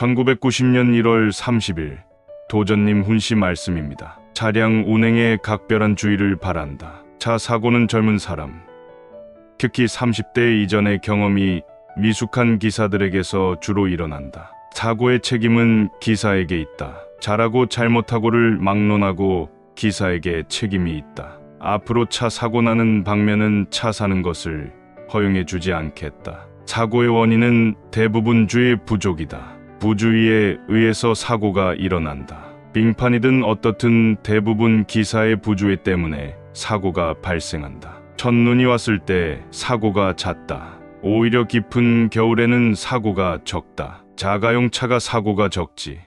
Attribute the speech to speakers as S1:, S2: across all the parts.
S1: 1990년 1월 30일 도전님 훈시 말씀입니다. 차량 운행에 각별한 주의를 바란다. 차 사고는 젊은 사람, 특히 30대 이전의 경험이 미숙한 기사들에게서 주로 일어난다. 사고의 책임은 기사에게 있다. 잘하고 잘못하고를 막론하고 기사에게 책임이 있다. 앞으로 차 사고 나는 방면은 차 사는 것을 허용해 주지 않겠다. 사고의 원인은 대부분 주의 부족이다. 부주의에 의해서 사고가 일어난다. 빙판이든 어떻든 대부분 기사의 부주의 때문에 사고가 발생한다. 첫눈이 왔을 때 사고가 잦다. 오히려 깊은 겨울에는 사고가 적다. 자가용 차가 사고가 적지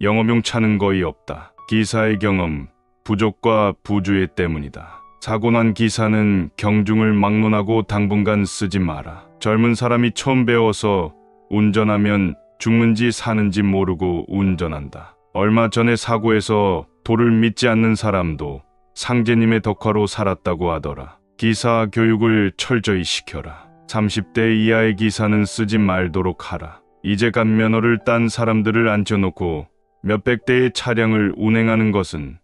S1: 영업용 차는 거의 없다. 기사의 경험, 부족과 부주의 때문이다. 사고 난 기사는 경중을 막론하고 당분간 쓰지 마라. 젊은 사람이 처음 배워서 운전하면 죽는지 사는지 모르고 운전한다. 얼마 전에 사고에서 도를 믿지 않는 사람도 상제님의 덕화로 살았다고 하더라. 기사 교육을 철저히 시켜라. 30대 이하의 기사는 쓰지 말도록 하라. 이제갓 면허를 딴 사람들을 앉혀놓고 몇백 대의 차량을 운행하는 것은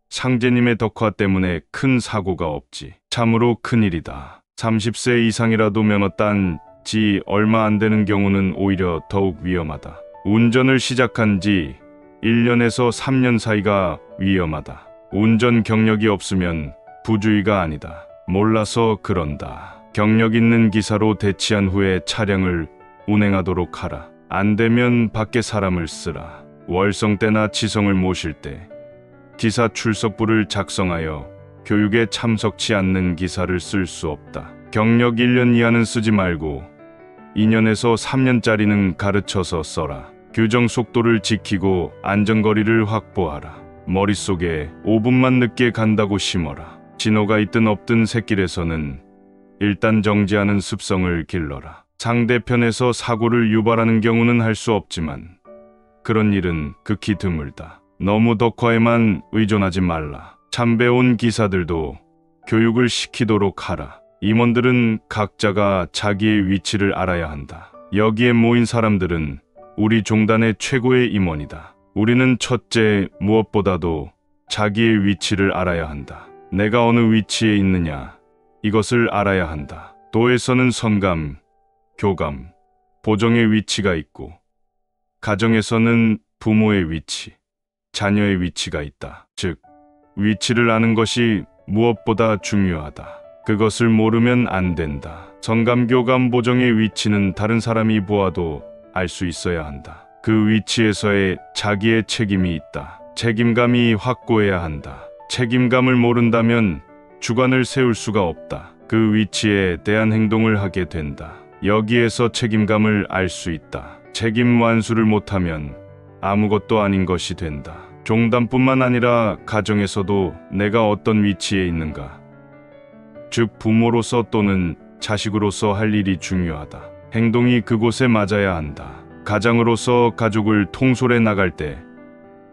S1: 상제님의 덕화 때문에 큰 사고가 없지. 참으로 큰일이다. 30세 이상이라도 면허 딴 지 얼마 안 되는 경우는 오히려 더욱 위험하다. 운전을 시작한 지 1년에서 3년 사이가 위험하다. 운전 경력이 없으면 부주의가 아니다. 몰라서 그런다. 경력 있는 기사로 대치한 후에 차량을 운행하도록 하라. 안 되면 밖에 사람을 쓰라. 월성 때나 지성을 모실 때 기사 출석부를 작성하여 교육에 참석치 않는 기사를 쓸 수 없다. 경력 1년 이하는 쓰지 말고 2년에서 3년짜리는 가르쳐서 써라. 규정 속도를 지키고 안전거리를 확보하라. 머릿속에 5분만 늦게 간다고 심어라. 신호가 있든 없든 샛길에서는 일단 정지하는 습성을 길러라. 상대편에서 사고를 유발하는 경우는 할 수 없지만 그런 일은 극히 드물다. 너무 덕화에만 의존하지 말라. 참 배운 기사들도 교육을 시키도록 하라. 임원들은 각자가 자기의 위치를 알아야 한다. 여기에 모인 사람들은 우리 종단의 최고의 임원이다. 우리는 첫째 무엇보다도 자기의 위치를 알아야 한다. 내가 어느 위치에 있느냐 이것을 알아야 한다. 도에서는 선감, 교감, 보정의 위치가 있고 가정에서는 부모의 위치, 자녀의 위치가 있다. 즉 위치를 아는 것이 무엇보다 중요하다. 그것을 모르면 안 된다. 선감, 교감, 보정의 위치는 다른 사람이 보아도 알 수 있어야 한다. 그 위치에서의 자기의 책임이 있다. 책임감이 확고해야 한다. 책임감을 모른다면 주관을 세울 수가 없다. 그 위치에 대한 행동을 하게 된다. 여기에서 책임감을 알 수 있다. 책임 완수를 못하면 아무것도 아닌 것이 된다. 종단뿐만 아니라 가정에서도 내가 어떤 위치에 있는가, 즉 부모로서 또는 자식으로서 할 일이 중요하다. 행동이 그곳에 맞아야 한다. 가장으로서 가족을 통솔해 나갈 때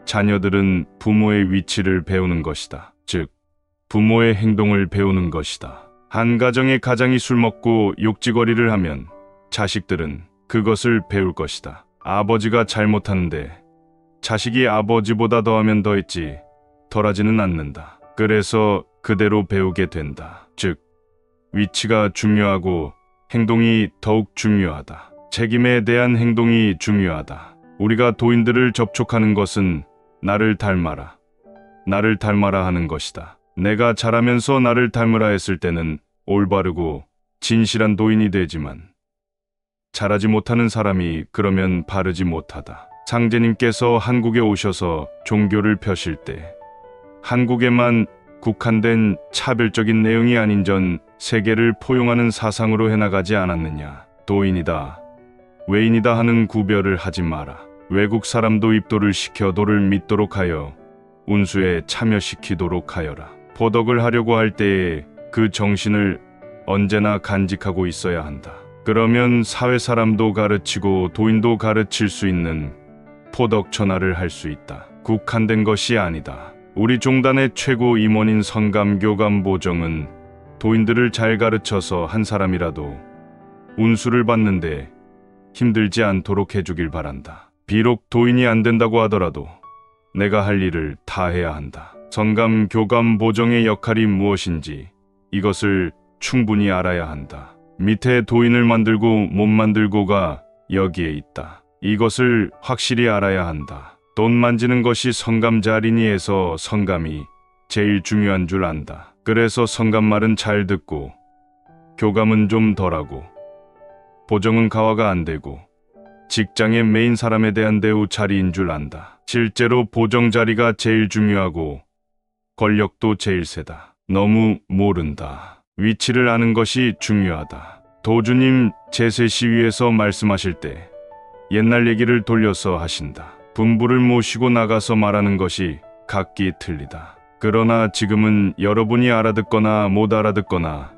S1: 자녀들은 부모의 위치를 배우는 것이다. 즉 부모의 행동을 배우는 것이다. 한 가정의 가장이 술 먹고 욕지거리를 하면 자식들은 그것을 배울 것이다. 아버지가 잘못하는데 자식이 아버지보다 더하면 더했지 덜하지는 않는다. 그래서 그대로 배우게 된다. 즉 위치가 중요하고 행동이 더욱 중요하다. 책임에 대한 행동이 중요하다. 우리가 도인들을 접촉하는 것은 나를 닮아라, 나를 닮아라 하는 것이다. 내가 잘하면서 나를 닮으라 했을 때는 올바르고 진실한 도인이 되지만 잘하지 못하는 사람이 그러면 바르지 못하다. 상제님께서 한국에 오셔서 종교를 펴실 때 한국에만 국한된 차별적인 내용이 아닌 전 세계를 포용하는 사상으로 해나가지 않았느냐. 도인이다, 외인이다 하는 구별을 하지 마라. 외국 사람도 입도를 시켜 도를 믿도록 하여 운수에 참여시키도록 하여라. 포덕을 하려고 할 때에 그 정신을 언제나 간직하고 있어야 한다. 그러면 사회 사람도 가르치고 도인도 가르칠 수 있는 포덕 전화를 할 수 있다. 국한된 것이 아니다. 우리 종단의 최고 임원인 선감, 교감, 보정은 도인들을 잘 가르쳐서 한 사람이라도 운수를 받는데 힘들지 않도록 해주길 바란다. 비록 도인이 안 된다고 하더라도 내가 할 일을 다 해야 한다. 성감, 교감, 보정의 역할이 무엇인지 이것을 충분히 알아야 한다. 밑에 도인을 만들고 못 만들고가 여기에 있다. 이것을 확실히 알아야 한다. 돈 만지는 것이 성감 자리니에서 성감이 제일 중요한 줄 안다. 그래서 성감 말은 잘 듣고 교감은 좀 덜하고 보정은 가와가 안 되고 직장의 메인 사람에 대한 대우 자리인 줄 안다. 실제로 보정 자리가 제일 중요하고 권력도 제일 세다. 너무 모른다. 위치를 아는 것이 중요하다. 도주님 제세 시위에서 말씀하실 때 옛날 얘기를 돌려서 하신다. 분부를 모시고 나가서 말하는 것이 각기 틀리다. 그러나 지금은 여러분이 알아듣거나 못 알아듣거나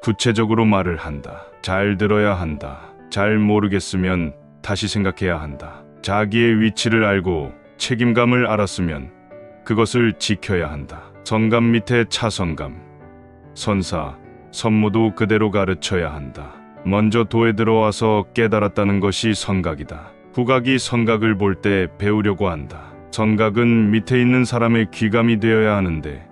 S1: 구체적으로 말을 한다. 잘 들어야 한다. 잘 모르겠으면 다시 생각해야 한다. 자기의 위치를 알고 책임감을 알았으면 그것을 지켜야 한다. 성감 밑에 차성감, 선사, 선무도 그대로 가르쳐야 한다. 먼저 도에 들어와서 깨달았다는 것이 성각이다. 후각이 성각을 볼 때 배우려고 한다. 성각은 밑에 있는 사람의 귀감이 되어야 하는데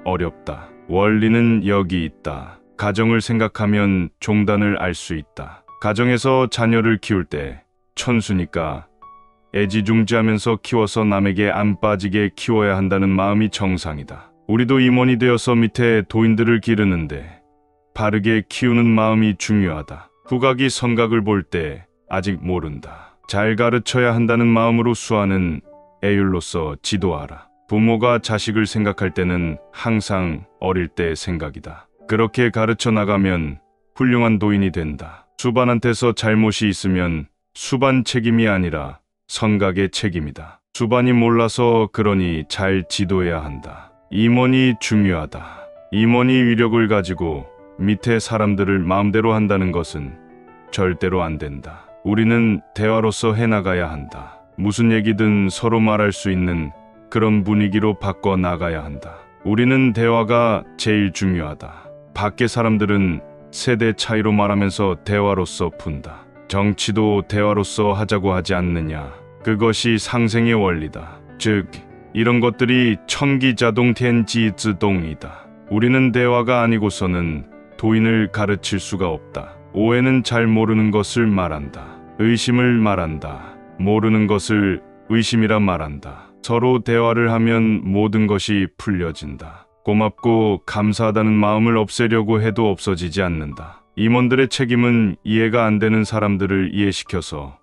S1: 어렵다. 원리는 여기 있다. 가정을 생각하면 종단을 알 수 있다. 가정에서 자녀를 키울 때 천수니까 애지중지하면서 키워서 남에게 안 빠지게 키워야 한다는 마음이 정상이다. 우리도 임원이 되어서 밑에 도인들을 기르는데 바르게 키우는 마음이 중요하다. 후각이 성각을 볼 때 아직 모른다. 잘 가르쳐야 한다는 마음으로 수하는 애율로서 지도하라. 부모가 자식을 생각할 때는 항상 어릴 때의 생각이다. 그렇게 가르쳐 나가면 훌륭한 도인이 된다. 수반한테서 잘못이 있으면 수반 책임이 아니라 성각의 책임이다. 수반이 몰라서 그러니 잘 지도해야 한다. 임원이 중요하다. 임원이 위력을 가지고 밑에 사람들을 마음대로 한다는 것은 절대로 안 된다. 우리는 대화로서 해나가야 한다. 무슨 얘기든 서로 말할 수 있는 그런 분위기로 바꿔 나가야 한다. 우리는 대화가 제일 중요하다. 밖의 사람들은 세대 차이로 말하면서 대화로서 푼다. 정치도 대화로서 하자고 하지 않느냐. 그것이 상생의 원리다. 즉, 이런 것들이 천기자동 텐지즈동이다. 우리는 대화가 아니고서는 도인을 가르칠 수가 없다. 오해는 잘 모르는 것을 말한다. 의심을 말한다. 모르는 것을 의심이라 말한다. 서로 대화를 하면 모든 것이 풀려진다. 고맙고 감사하다는 마음을 없애려고 해도 없어지지 않는다. 임원들의 책임은 이해가 안 되는 사람들을 이해시켜서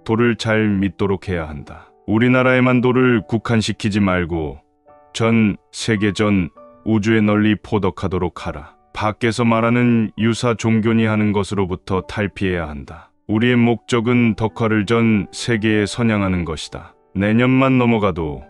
S1: 도를 잘 믿도록 해야 한다. 우리나라에만 도를 국한시키지 말고 전 세계 전 우주에 널리 포덕하도록 하라. 밖에서 말하는 유사 종교니 하는 것으로부터 탈피해야 한다. 우리의 목적은 덕화를 전 세계에 선양하는 것이다. 내년만 넘어가도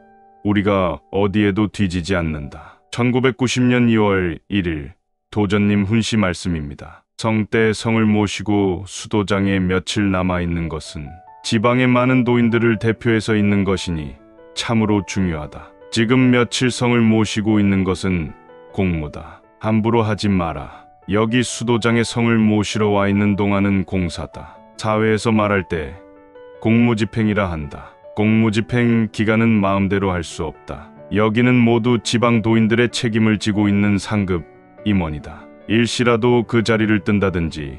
S1: 우리가 어디에도 뒤지지 않는다. 1990년 2월 1일 도전님 훈시 말씀입니다. 성때 성을 모시고 수도장에 며칠 남아있는 것은 지방의 많은 도인들을 대표해서 있는 것이니 참으로 중요하다. 지금 며칠 성을 모시고 있는 것은 공무다. 함부로 하지 마라. 여기 수도장에 성을 모시러 와 있는 동안은 공사다. 사회에서 말할 때 공무집행이라 한다. 공무집행 기간은 마음대로 할 수 없다. 여기는 모두 지방 도인들의 책임을 지고 있는 상급 임원이다. 일시라도 그 자리를 뜬다든지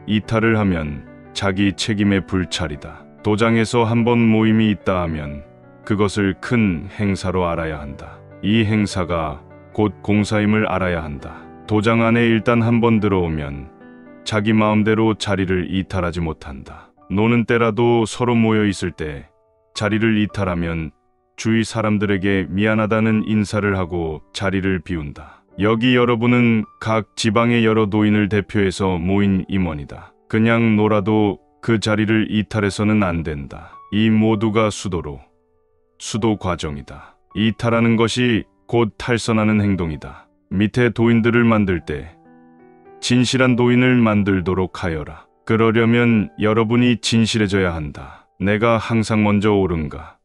S1: 이탈을 하면 자기 책임의 불찰이다. 도장에서 한번 모임이 있다 하면 그것을 큰 행사로 알아야 한다. 이 행사가 곧 공사임을 알아야 한다. 도장 안에 일단 한번 들어오면 자기 마음대로 자리를 이탈하지 못한다. 노는 때라도 서로 모여 있을 때 자리를 이탈하면 주위 사람들에게 미안하다는 인사를 하고 자리를 비운다. 여기 여러분은 각 지방의 여러 도인을 대표해서 모인 임원이다. 그냥 놀아도 그 자리를 이탈해서는 안 된다. 이 모두가 수도로, 수도 과정이다. 이탈하는 것이 곧 탈선하는 행동이다. 밑에 도인들을 만들 때 진실한 도인을 만들도록 하여라. 그러려면 여러분이 진실해져야 한다. 내가 항상 먼저 옳은가,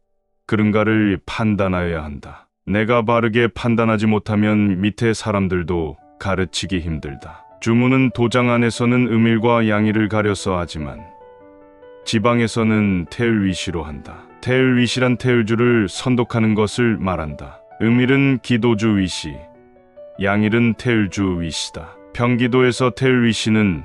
S1: 그른가를 판단하여야 한다. 내가 바르게 판단하지 못하면 밑에 사람들도 가르치기 힘들다. 주문은 도장 안에서는 음일과 양일을 가려서 하지만 지방에서는 태을위시로 한다. 태을위시란 태을주를 선독하는 것을 말한다. 음일은 기도주 위시, 양일은 태을주 위시다. 평기도에서 태을위시는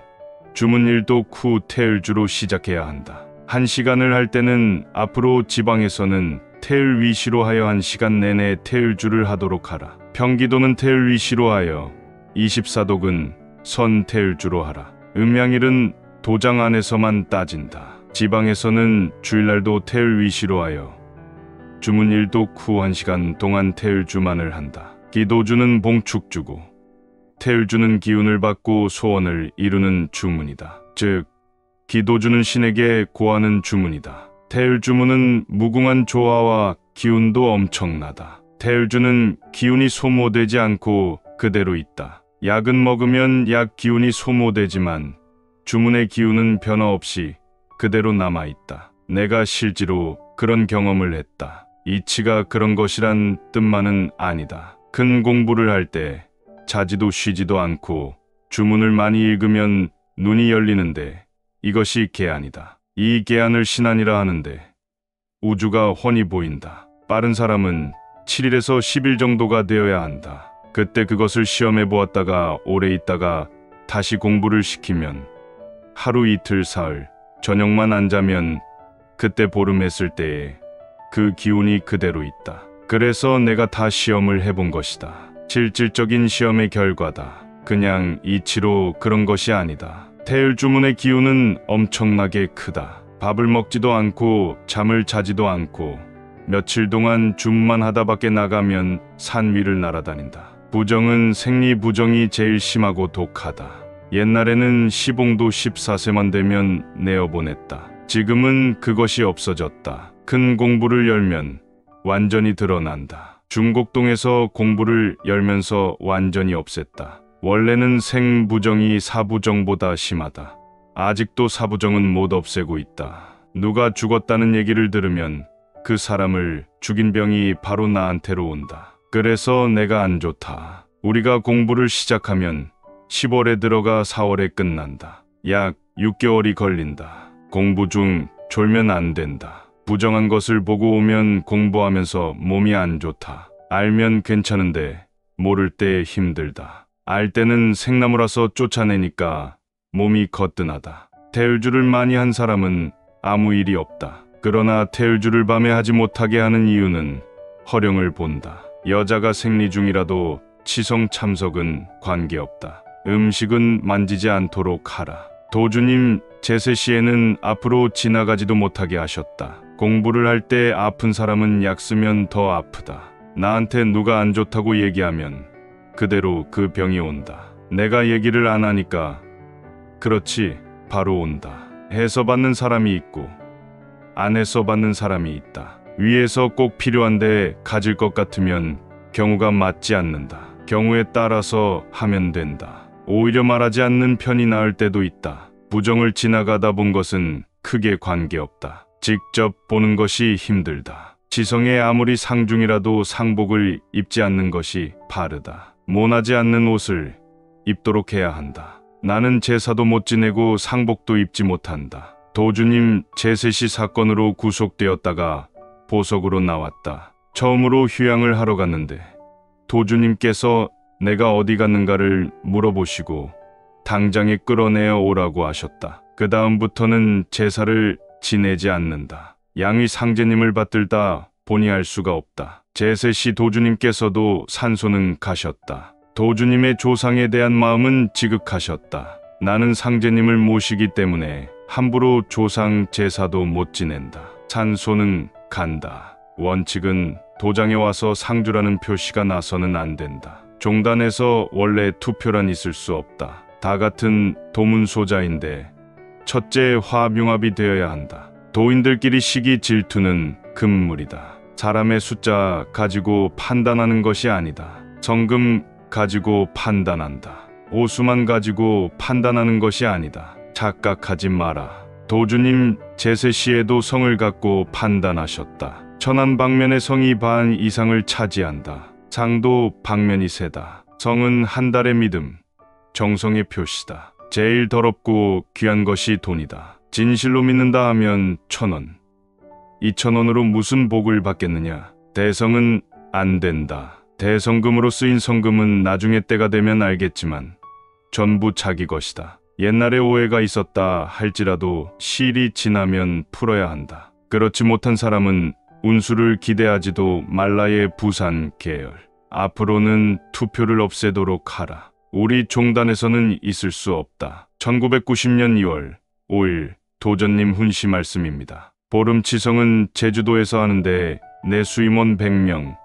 S1: 주문일독 후 태을주로 시작해야 한다. 1시간을 할 때는 앞으로 지방에서는 태을위시로 하여 1시간 내내 태을주를 하도록 하라. 평기도는 태을위시로 하여 24독은 선 태을주로 하라. 음양일은 도장 안에서만 따진다. 지방에서는 주일날도 태을위시로 하여 주문일독 후 1시간 동안 태을주만을 한다. 기도주는 봉축주고 태을주는 기운을 받고 소원을 이루는 주문이다. 즉 기도주는 신에게 고하는 주문이다. 태을주문은 무궁한 조화와 기운도 엄청나다. 태을주는 기운이 소모되지 않고 그대로 있다. 약은 먹으면 약 기운이 소모되지만 주문의 기운은 변화 없이 그대로 남아있다. 내가 실제로 그런 경험을 했다. 이치가 그런 것이란 뜻만은 아니다. 큰 공부를 할 때 자지도 쉬지도 않고 주문을 많이 읽으면 눈이 열리는데 이것이 계안이다. 이 계안을 신안이라 하는데 우주가 훤히 보인다. 빠른 사람은 7일에서 10일 정도가 되어야 한다. 그때 그것을 시험해 보았다가 오래 있다가 다시 공부를 시키면 하루 이틀 사흘 저녁만 안 자면 그때 보름했을 때에 그 기운이 그대로 있다. 그래서 내가 다 시험을 해본 것이다. 실질적인 시험의 결과다. 그냥 이치로 그런 것이 아니다. 태을주문의 기운은 엄청나게 크다. 밥을 먹지도 않고 잠을 자지도 않고 며칠 동안 줌만 하다 밖에 나가면 산 위를 날아다닌다. 부정은 생리부정이 제일 심하고 독하다. 옛날에는 시봉도 14세만 되면 내어보냈다. 지금은 그것이 없어졌다. 큰 공부를 열면 완전히 드러난다. 중곡동에서 공부를 열면서 완전히 없앴다. 원래는 생부정이 사부정보다 심하다. 아직도 사부정은 못 없애고 있다. 누가 죽었다는 얘기를 들으면 그 사람을 죽인 병이 바로 나한테로 온다. 그래서 내가 안 좋다. 우리가 공부를 시작하면 10월에 들어가 4월에 끝난다. 약 6개월이 걸린다. 공부 중 졸면 안 된다. 부정한 것을 보고 오면 공부하면서 몸이 안 좋다. 알면 괜찮은데 모를 때 힘들다. 알 때는 생나무라서 쫓아내니까 몸이 거뜬하다. 태을주를 많이 한 사람은 아무 일이 없다. 그러나 태을주를 밤에 하지 못하게 하는 이유는 허령을 본다. 여자가 생리 중이라도 치성 참석은 관계없다. 음식은 만지지 않도록 하라. 도주님 제세시에는 앞으로 지나가지도 못하게 하셨다. 공부를 할 때 아픈 사람은 약 쓰면 더 아프다. 나한테 누가 안 좋다고 얘기하면 그대로 그 병이 온다. 내가 얘기를 안 하니까 그렇지 바로 온다. 해서 받는 사람이 있고 안 해서 받는 사람이 있다. 위에서 꼭 필요한데 가질 것 같으면 경우가 맞지 않는다. 경우에 따라서 하면 된다. 오히려 말하지 않는 편이 나을 때도 있다. 부정을 지나가다 본 것은 크게 관계없다. 직접 보는 것이 힘들다. 지성에 아무리 상중이라도 상복을 입지 않는 것이 바르다. 모나지 않는 옷을 입도록 해야 한다. 나는 제사도 못 지내고 상복도 입지 못한다. 도주님 제세시 사건으로 구속되었다가 보석으로 나왔다. 처음으로 휴양을 하러 갔는데 도주님께서 내가 어디 갔는가를 물어보시고 당장에 끌어내어 오라고 하셨다. 그 다음부터는 제사를 지내지 않는다. 양위 상제님을 받들다 보니 알 수가 없다. 제세시 도주님께서도 산소는 가셨다. 도주님의 조상에 대한 마음은 지극하셨다. 나는 상제님을 모시기 때문에 함부로 조상 제사도 못 지낸다. 산소는 간다. 원칙은 도장에 와서 상주라는 표시가 나서는 안 된다. 종단에서 원래 투표란 있을 수 없다. 다 같은 도문소자인데 첫째 화명합이 되어야 한다. 도인들끼리 시기 질투는 금물이다. 사람의 숫자 가지고 판단하는 것이 아니다. 성금 가지고 판단한다. 오수만 가지고 판단하는 것이 아니다. 착각하지 마라. 도주님 제세시에도 성을 갖고 판단하셨다. 천안 방면의 성이 반 이상을 차지한다. 상도 방면이 세다. 성은 한 달의 믿음, 정성의 표시다. 제일 더럽고 귀한 것이 돈이다. 진실로 믿는다 하면 1,000원. 2,000원으로 무슨 복을 받겠느냐. 대성은 안 된다. 대성금으로 쓰인 성금은 나중에 때가 되면 알겠지만 전부 자기 것이다. 옛날에 오해가 있었다 할지라도 시일이 지나면 풀어야 한다. 그렇지 못한 사람은 운수를 기대하지도 말라의 부산 계열. 앞으로는 투표를 없애도록 하라. 우리 종단에서는 있을 수 없다. 1990년 2월 5일 도전님 훈시 말씀입니다. 보름치성은 제주도에서 하는데 내 수임원 100명,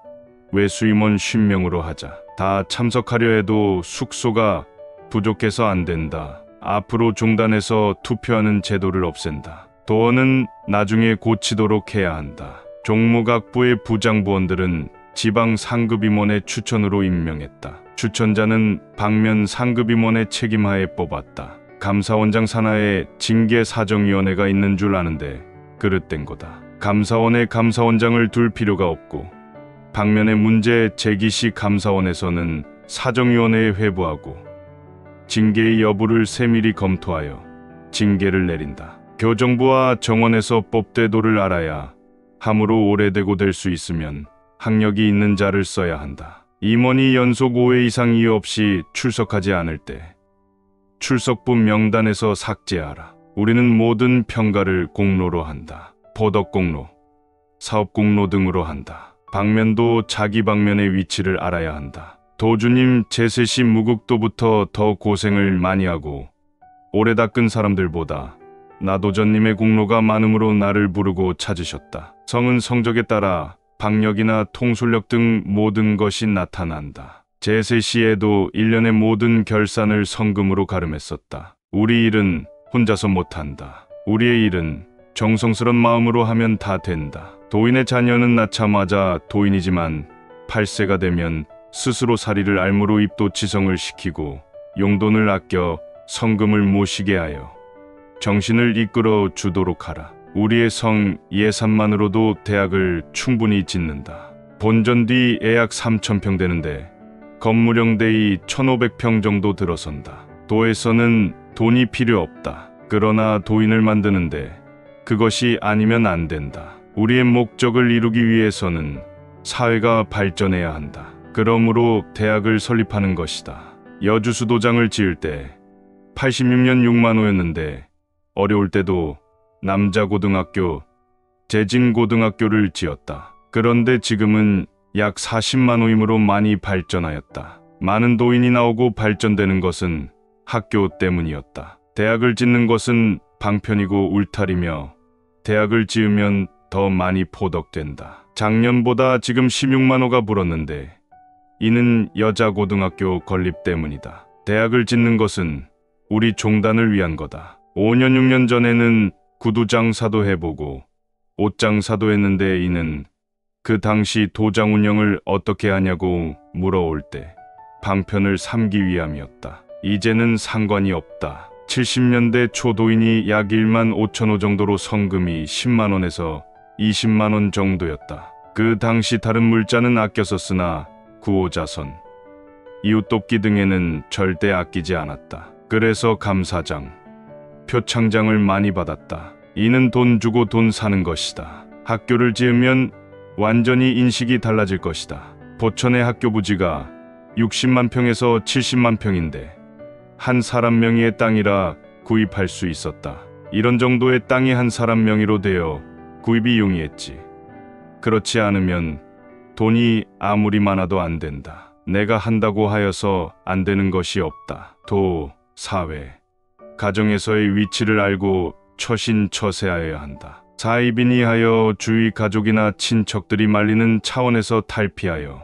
S1: 외 수임원 50명으로 하자. 다 참석하려 해도 숙소가 부족해서 안 된다. 앞으로 종단에서 투표하는 제도를 없앤다. 도어는 나중에 고치도록 해야 한다. 종무각부의 부장부원들은 지방 상급임원의 추천으로 임명했다. 추천자는 방면 상급임원의 책임하에 뽑았다. 감사원장 산하에 징계사정위원회가 있는 줄 아는데 그릇된 거다. 감사원에 감사원장을 둘 필요가 없고 방면의 문제 제기 시 감사원에서는 사정위원회에 회부하고 징계의 여부를 세밀히 검토하여 징계를 내린다. 교정부와 정원에서 법대도를 알아야 함으로 오래되고 될 수 있으면 학력이 있는 자를 써야 한다. 임원이 연속 5회 이상 이유 없이 출석하지 않을 때 출석부 명단에서 삭제하라. 우리는 모든 평가를 공로로 한다. 포덕공로, 사업공로 등으로 한다. 방면도 자기 방면의 위치를 알아야 한다. 도주님 제세시 무국도부터 더 고생을 많이 하고 오래 닦은 사람들보다 나도전님의 공로가 많음으로 나를 부르고 찾으셨다. 성은 성적에 따라 박력이나 통솔력 등 모든 것이 나타난다. 제세시에도 1년의 모든 결산을 성금으로 가름했었다. 우리 일은 혼자서 못한다. 우리의 일은 정성스런 마음으로 하면 다 된다. 도인의 자녀는 낳자마자 도인이지만 8세가 되면 스스로 사리를 알무로 입도치성을 시키고 용돈을 아껴 성금을 모시게 하여 정신을 이끌어 주도록 하라. 우리의 성 예산만으로도 대학을 충분히 짓는다. 본전 뒤 예약 3,000평 되는데 건물형 대이 1,500평 정도 들어선다. 도에서는 돈이 필요 없다. 그러나 도인을 만드는데 그것이 아니면 안 된다. 우리의 목적을 이루기 위해서는 사회가 발전해야 한다. 그러므로 대학을 설립하는 것이다. 여주수도장을 지을 때 86년 6만 호였는데 어려울 때도 남자고등학교, 재진고등학교를 지었다. 그런데 지금은 약 40만 호이므로 많이 발전하였다. 많은 도인이 나오고 발전되는 것은 학교 때문이었다. 대학을 짓는 것은 방편이고 울타리며 대학을 지으면 더 많이 포덕된다. 작년보다 지금 16만 호가 불었는데 이는 여자고등학교 건립 때문이다. 대학을 짓는 것은 우리 종단을 위한 거다. 5년 6년 전에는 구두장사도 해보고 옷장사도 했는데 이는 그 당시 도장 운영을 어떻게 하냐고 물어올 때 방편을 삼기 위함이었다. 이제는 상관이 없다. 70년대 초도인이 약 1만 5천 호 정도로 성금이 10만 원에서 20만 원 정도였다. 그 당시 다른 물자는 아껴 썼으나 구호자선, 이웃돕기 등에는 절대 아끼지 않았다. 그래서 감사장, 표창장을 많이 받았다. 이는 돈 주고 돈 사는 것이다. 학교를 지으면 완전히 인식이 달라질 것이다. 포천의 학교 부지가 60만 평에서 70만 평인데 한 사람 명의의 땅이라 구입할 수 있었다. 이런 정도의 땅이 한 사람 명의로 되어 구입이 용이했지. 그렇지 않으면 돈이 아무리 많아도 안 된다. 내가 한다고 하여서 안 되는 것이 없다. 도, 사회, 가정에서의 위치를 알고 처신처세하여야 한다. 사이비니 하여 주위 가족이나 친척들이 말리는 차원에서 탈피하여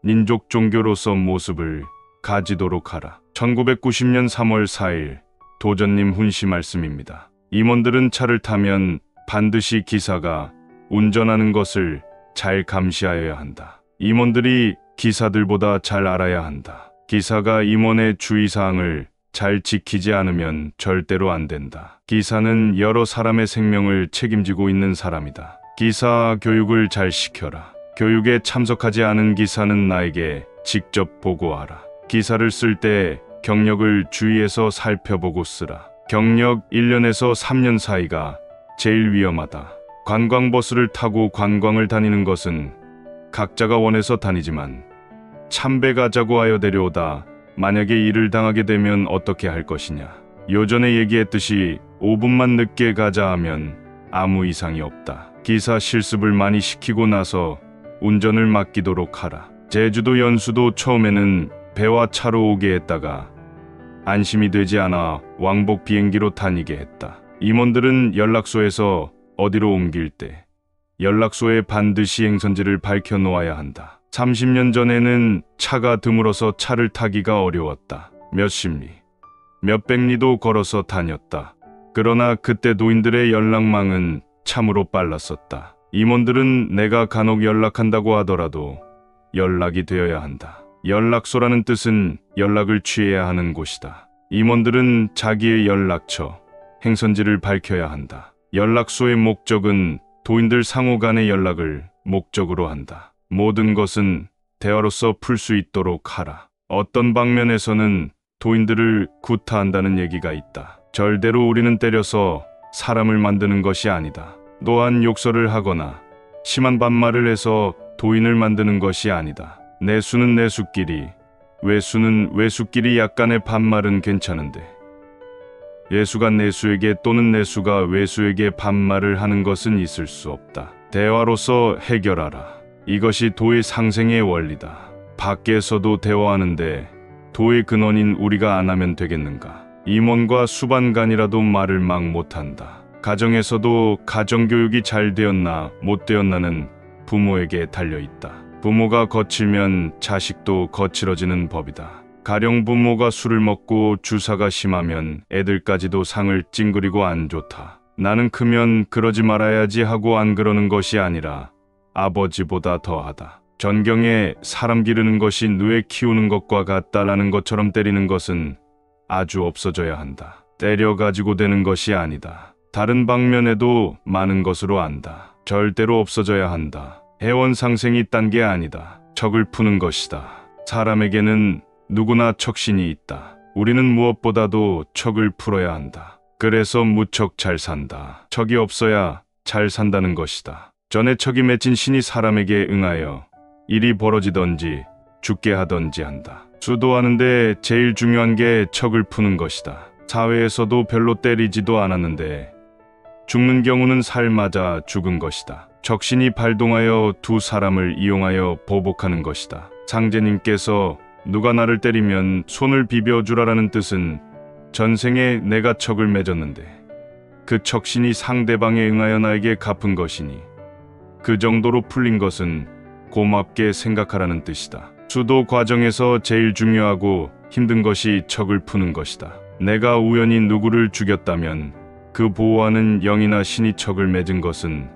S1: 민족 종교로서 모습을 가지도록 하라. 1990년 3월 4일 도전님 훈시 말씀입니다. 임원들은 차를 타면 반드시 기사가 운전하는 것을 잘 감시하여야 한다. 임원들이 기사들보다 잘 알아야 한다. 기사가 임원의 주의사항을 잘 지키지 않으면 절대로 안 된다. 기사는 여러 사람의 생명을 책임지고 있는 사람이다. 기사 교육을 잘 시켜라. 교육에 참석하지 않은 기사는 나에게 직접 보고하라. 기사를 쓸 때 경력을 주의해서 살펴보고 쓰라. 경력 1년에서 3년 사이가 제일 위험하다. 관광버스를 타고 관광을 다니는 것은 각자가 원해서 다니지만 참배 가자고 하여 데려오다 만약에 일을 당하게 되면 어떻게 할 것이냐. 요전에 얘기했듯이 5분만 늦게 가자 하면 아무 이상이 없다. 기사 실습을 많이 시키고 나서 운전을 맡기도록 하라. 제주도 연수도 처음에는 배와 차로 오게 했다가 안심이 되지 않아 왕복 비행기로 다니게 했다. 임원들은 연락소에서 어디로 옮길 때 연락소에 반드시 행선지를 밝혀 놓아야 한다. 30년 전에는 차가 드물어서 차를 타기가 어려웠다. 몇십 리, 몇백 리도 걸어서 다녔다. 그러나 그때 노인들의 연락망은 참으로 빨랐었다. 임원들은 내가 간혹 연락한다고 하더라도 연락이 되어야 한다. 연락소라는 뜻은 연락을 취해야 하는 곳이다. 임원들은 자기의 연락처, 행선지를 밝혀야 한다. 연락소의 목적은 도인들 상호 간의 연락을 목적으로 한다. 모든 것은 대화로서 풀 수 있도록 하라. 어떤 방면에서는 도인들을 구타한다는 얘기가 있다. 절대로 우리는 때려서 사람을 만드는 것이 아니다. 또한 욕설을 하거나 심한 반말을 해서 도인을 만드는 것이 아니다. 내수는 내수끼리, 외수는 외수끼리 약간의 반말은 괜찮은데 예수가 내수에게 또는 내수가 외수에게 반말을 하는 것은 있을 수 없다. 대화로서 해결하라. 이것이 도의 상생의 원리다. 밖에서도 대화하는데 도의 근원인 우리가 안 하면 되겠는가? 임원과 수반간이라도 말을 막 못한다. 가정에서도 가정교육이 잘 되었나 못 되었나는 부모에게 달려있다. 부모가 거칠면 자식도 거칠어지는 법이다. 가령 부모가 술을 먹고 주사가 심하면 애들까지도 상을 찡그리고 안 좋다. 나는 크면 그러지 말아야지 하고 안 그러는 것이 아니라 아버지보다 더하다. 전경에 사람 기르는 것이 누에 키우는 것과 같다라는 것처럼 때리는 것은 아주 없어져야 한다. 때려 가지고 되는 것이 아니다. 다른 방면에도 많은 것으로 안다. 절대로 없어져야 한다. 해원상생이 딴 게 아니다. 척을 푸는 것이다. 사람에게는 누구나 척신이 있다. 우리는 무엇보다도 척을 풀어야 한다. 그래서 무척 잘 산다. 척이 없어야 잘 산다는 것이다. 전에 척이 맺힌 신이 사람에게 응하여 일이 벌어지던지 죽게 하던지 한다. 수도하는데 제일 중요한 게 척을 푸는 것이다. 사회에서도 별로 때리지도 않았는데 죽는 경우는 살 맞아 죽은 것이다. 적신이 발동하여 두 사람을 이용하여 보복하는 것이다. 상제님께서 누가 나를 때리면 손을 비벼주라라는 뜻은 전생에 내가 척을 맺었는데 그 척신이 상대방에 응하여 나에게 갚은 것이니 그 정도로 풀린 것은 고맙게 생각하라는 뜻이다. 수도 과정에서 제일 중요하고 힘든 것이 척을 푸는 것이다. 내가 우연히 누구를 죽였다면 그 보호하는 영이나 신이 척을 맺은 것은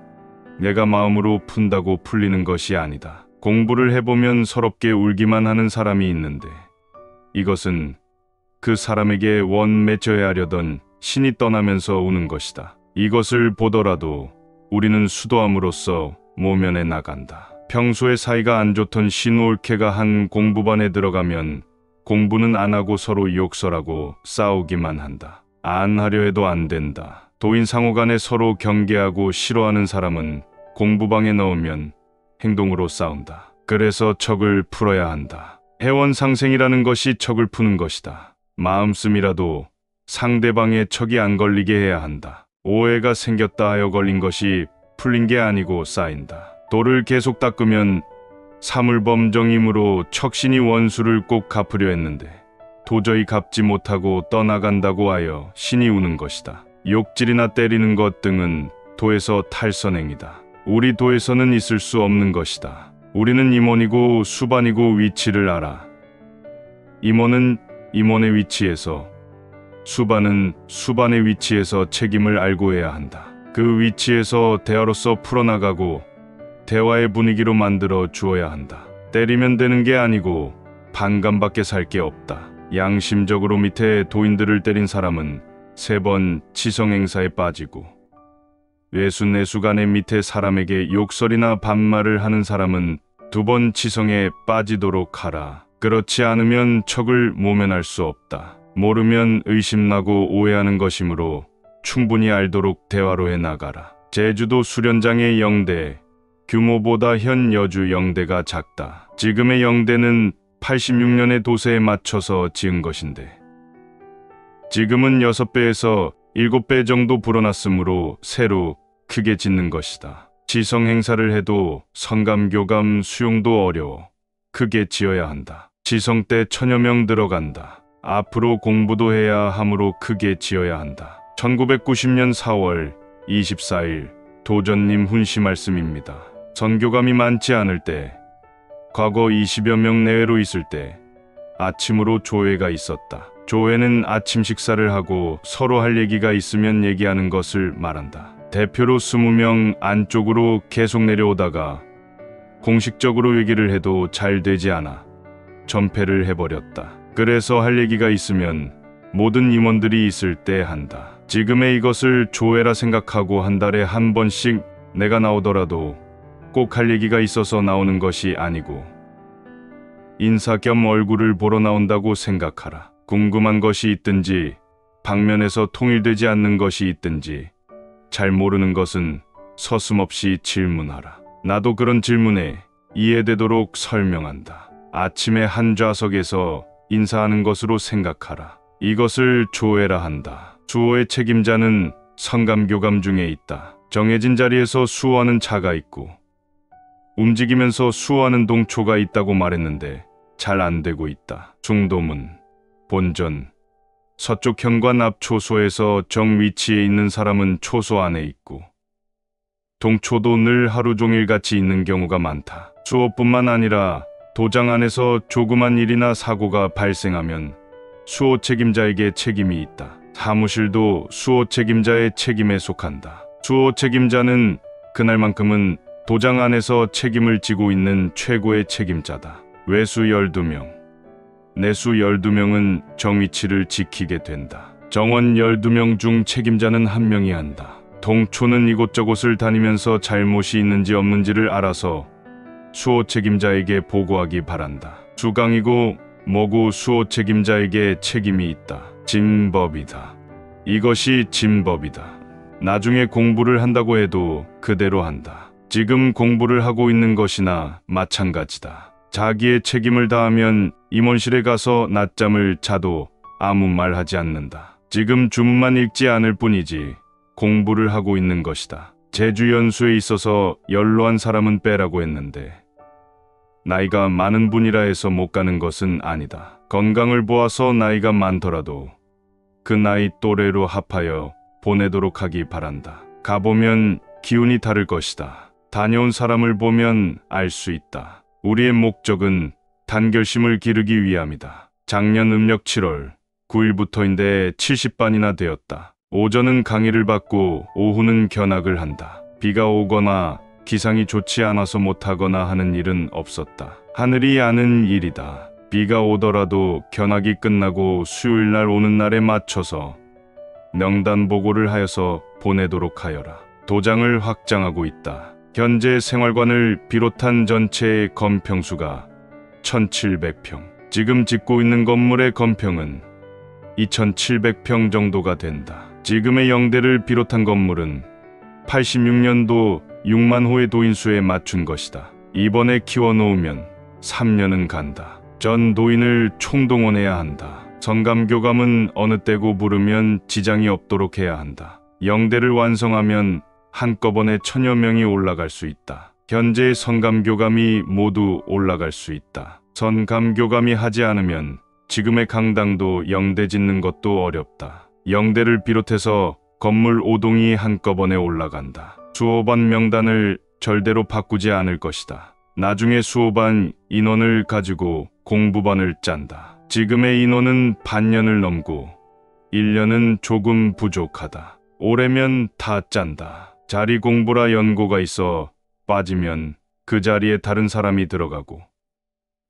S1: 내가 마음으로 푼다고 풀리는 것이 아니다. 공부를 해보면 서럽게 울기만 하는 사람이 있는데 이것은 그 사람에게 원 맺어야 하려던 신이 떠나면서 우는 것이다. 이것을 보더라도 우리는 수도함으로써 모면에 나간다. 평소에 사이가 안 좋던 신올케가 한 공부반에 들어가면 공부는 안 하고 서로 욕설하고 싸우기만 한다. 안 하려 해도 안 된다. 도인 상호 간에 서로 경계하고 싫어하는 사람은 공부방에 넣으면 행동으로 싸운다. 그래서 척을 풀어야 한다. 해원상생이라는 것이 척을 푸는 것이다. 마음씀이라도 상대방의 척이 안 걸리게 해야 한다. 오해가 생겼다 하여 걸린 것이 풀린 게 아니고 쌓인다. 돌을 계속 닦으면 사물범정이므로 척신이 원수를 꼭 갚으려 했는데 도저히 갚지 못하고 떠나간다고 하여 신이 우는 것이다. 욕질이나 때리는 것 등은 도에서 탈선행이다. 우리 도에서는 있을 수 없는 것이다. 우리는 임원이고 수반이고 위치를 알아. 임원은 임원의 위치에서, 수반은 수반의 위치에서 책임을 알고 해야 한다. 그 위치에서 대화로서 풀어나가고 대화의 분위기로 만들어 주어야 한다. 때리면 되는 게 아니고 반감밖에 살 게 없다. 양심적으로 밑에 도인들을 때린 사람은 3번 치성행사에 빠지고 외수 간의 밑에 사람에게 욕설이나 반말을 하는 사람은 2번 치성에 빠지도록 하라. 그렇지 않으면 척을 모면할 수 없다. 모르면 의심나고 오해하는 것이므로 충분히 알도록 대화로 해 나가라. 제주도 수련장의 영대, 규모보다 현 여주 영대가 작다. 지금의 영대는 86년의 도세에 맞춰서 지은 것인데 지금은 6배에서 7배 정도 불어났으므로 새로 크게 짓는 것이다. 지성 행사를 해도 성감교감 수용도 어려워 크게 지어야 한다. 지성 때 1000여 명 들어간다. 앞으로 공부도 해야 하므로 크게 지어야 한다. 1990년 4월 24일 도전님 훈시 말씀입니다. 선교감이 많지 않을 때, 과거 20여 명 내외로 있을 때 아침으로 조회가 있었다. 조회는 아침 식사를 하고 서로 할 얘기가 있으면 얘기하는 것을 말한다. 대표로 20명 안쪽으로 계속 내려오다가 공식적으로 얘기를 해도 잘 되지 않아 전폐를 해버렸다. 그래서 할 얘기가 있으면 모든 임원들이 있을 때 한다. 지금의 이것을 조회라 생각하고 한 달에 한 번씩 내가 나오더라도 꼭 할 얘기가 있어서 나오는 것이 아니고 인사 겸 얼굴을 보러 나온다고 생각하라. 궁금한 것이 있든지 방면에서 통일되지 않는 것이 있든지 잘 모르는 것은 서슴없이 질문하라. 나도 그런 질문에 이해되도록 설명한다. 아침에 한 좌석에서 인사하는 것으로 생각하라. 이것을 조회라 한다. 수호의 책임자는 성감교감 중에 있다. 정해진 자리에서 수호하는 자가 있고 움직이면서 수호하는 동초가 있다고 말했는데 잘 안 되고 있다. 중도문, 본전, 서쪽 현관 앞 초소에서 정 위치에 있는 사람은 초소 안에 있고 동초도 늘 하루 종일 같이 있는 경우가 많다. 수호뿐만 아니라 도장 안에서 조그만 일이나 사고가 발생하면 수호 책임자에게 책임이 있다. 사무실도 수호 책임자의 책임에 속한다. 수호 책임자는 그날만큼은 도장 안에서 책임을 지고 있는 최고의 책임자다. 외수 12명, 내수 12명은 정위치를 지키게 된다. 정원 12명 중 책임자는 1명이 한다. 동초는 이곳저곳을 다니면서 잘못이 있는지 없는지를 알아서 수호 책임자에게 보고하기 바란다. 수강이고 뭐고 수호 책임자에게 책임이 있다. 진법이다. 이것이 진법이다. 나중에 공부를 한다고 해도 그대로 한다. 지금 공부를 하고 있는 것이나 마찬가지다. 자기의 책임을 다하면 임원실에 가서 낮잠을 자도 아무 말 하지 않는다. 지금 주문만 읽지 않을 뿐이지 공부를 하고 있는 것이다. 제주 연수에 있어서 연로한 사람은 빼라고 했는데 나이가 많은 분이라 해서 못 가는 것은 아니다. 건강을 보아서 나이가 많더라도 그 나이 또래로 합하여 보내도록 하기 바란다. 가보면 기운이 다를 것이다. 다녀온 사람을 보면 알 수 있다. 우리의 목적은 단결심을 기르기 위함이다. 작년 음력 7월 9일부터인데 70반이나 되었다. 오전은 강의를 받고 오후는 견학을 한다. 비가 오거나 기상이 좋지 않아서 못하거나 하는 일은 없었다. 하늘이 아는 일이다. 비가 오더라도 견학이 끝나고 수요일 날 오는 날에 맞춰서 명단 보고를 하여서 보내도록 하여라. 도장을 확장하고 있다. 현재 생활관을 비롯한 전체의 건평수가 1700평. 지금 짓고 있는 건물의 건평은 2700평 정도가 된다. 지금의 영대를 비롯한 건물은 86년도 6만 호의 도인수에 맞춘 것이다. 이번에 키워놓으면 3년은 간다. 전 도인을 총동원해야 한다. 성감교감은 어느 때고 부르면 지장이 없도록 해야 한다. 영대를 완성하면 한꺼번에 1000여 명이 올라갈 수 있다. 현재의 성감교감이 모두 올라갈 수 있다. 성감교감이 하지 않으면 지금의 강당도 영대 짓는 것도 어렵다. 영대를 비롯해서 건물 5동이 한꺼번에 올라간다. 수호반 명단을 절대로 바꾸지 않을 것이다. 나중에 수호반 인원을 가지고 공부반을 짠다. 지금의 인원은 반년을 넘고 1년은 조금 부족하다. 올해면 다 짠다. 자리 공부라 연고가 있어 빠지면 그 자리에 다른 사람이 들어가고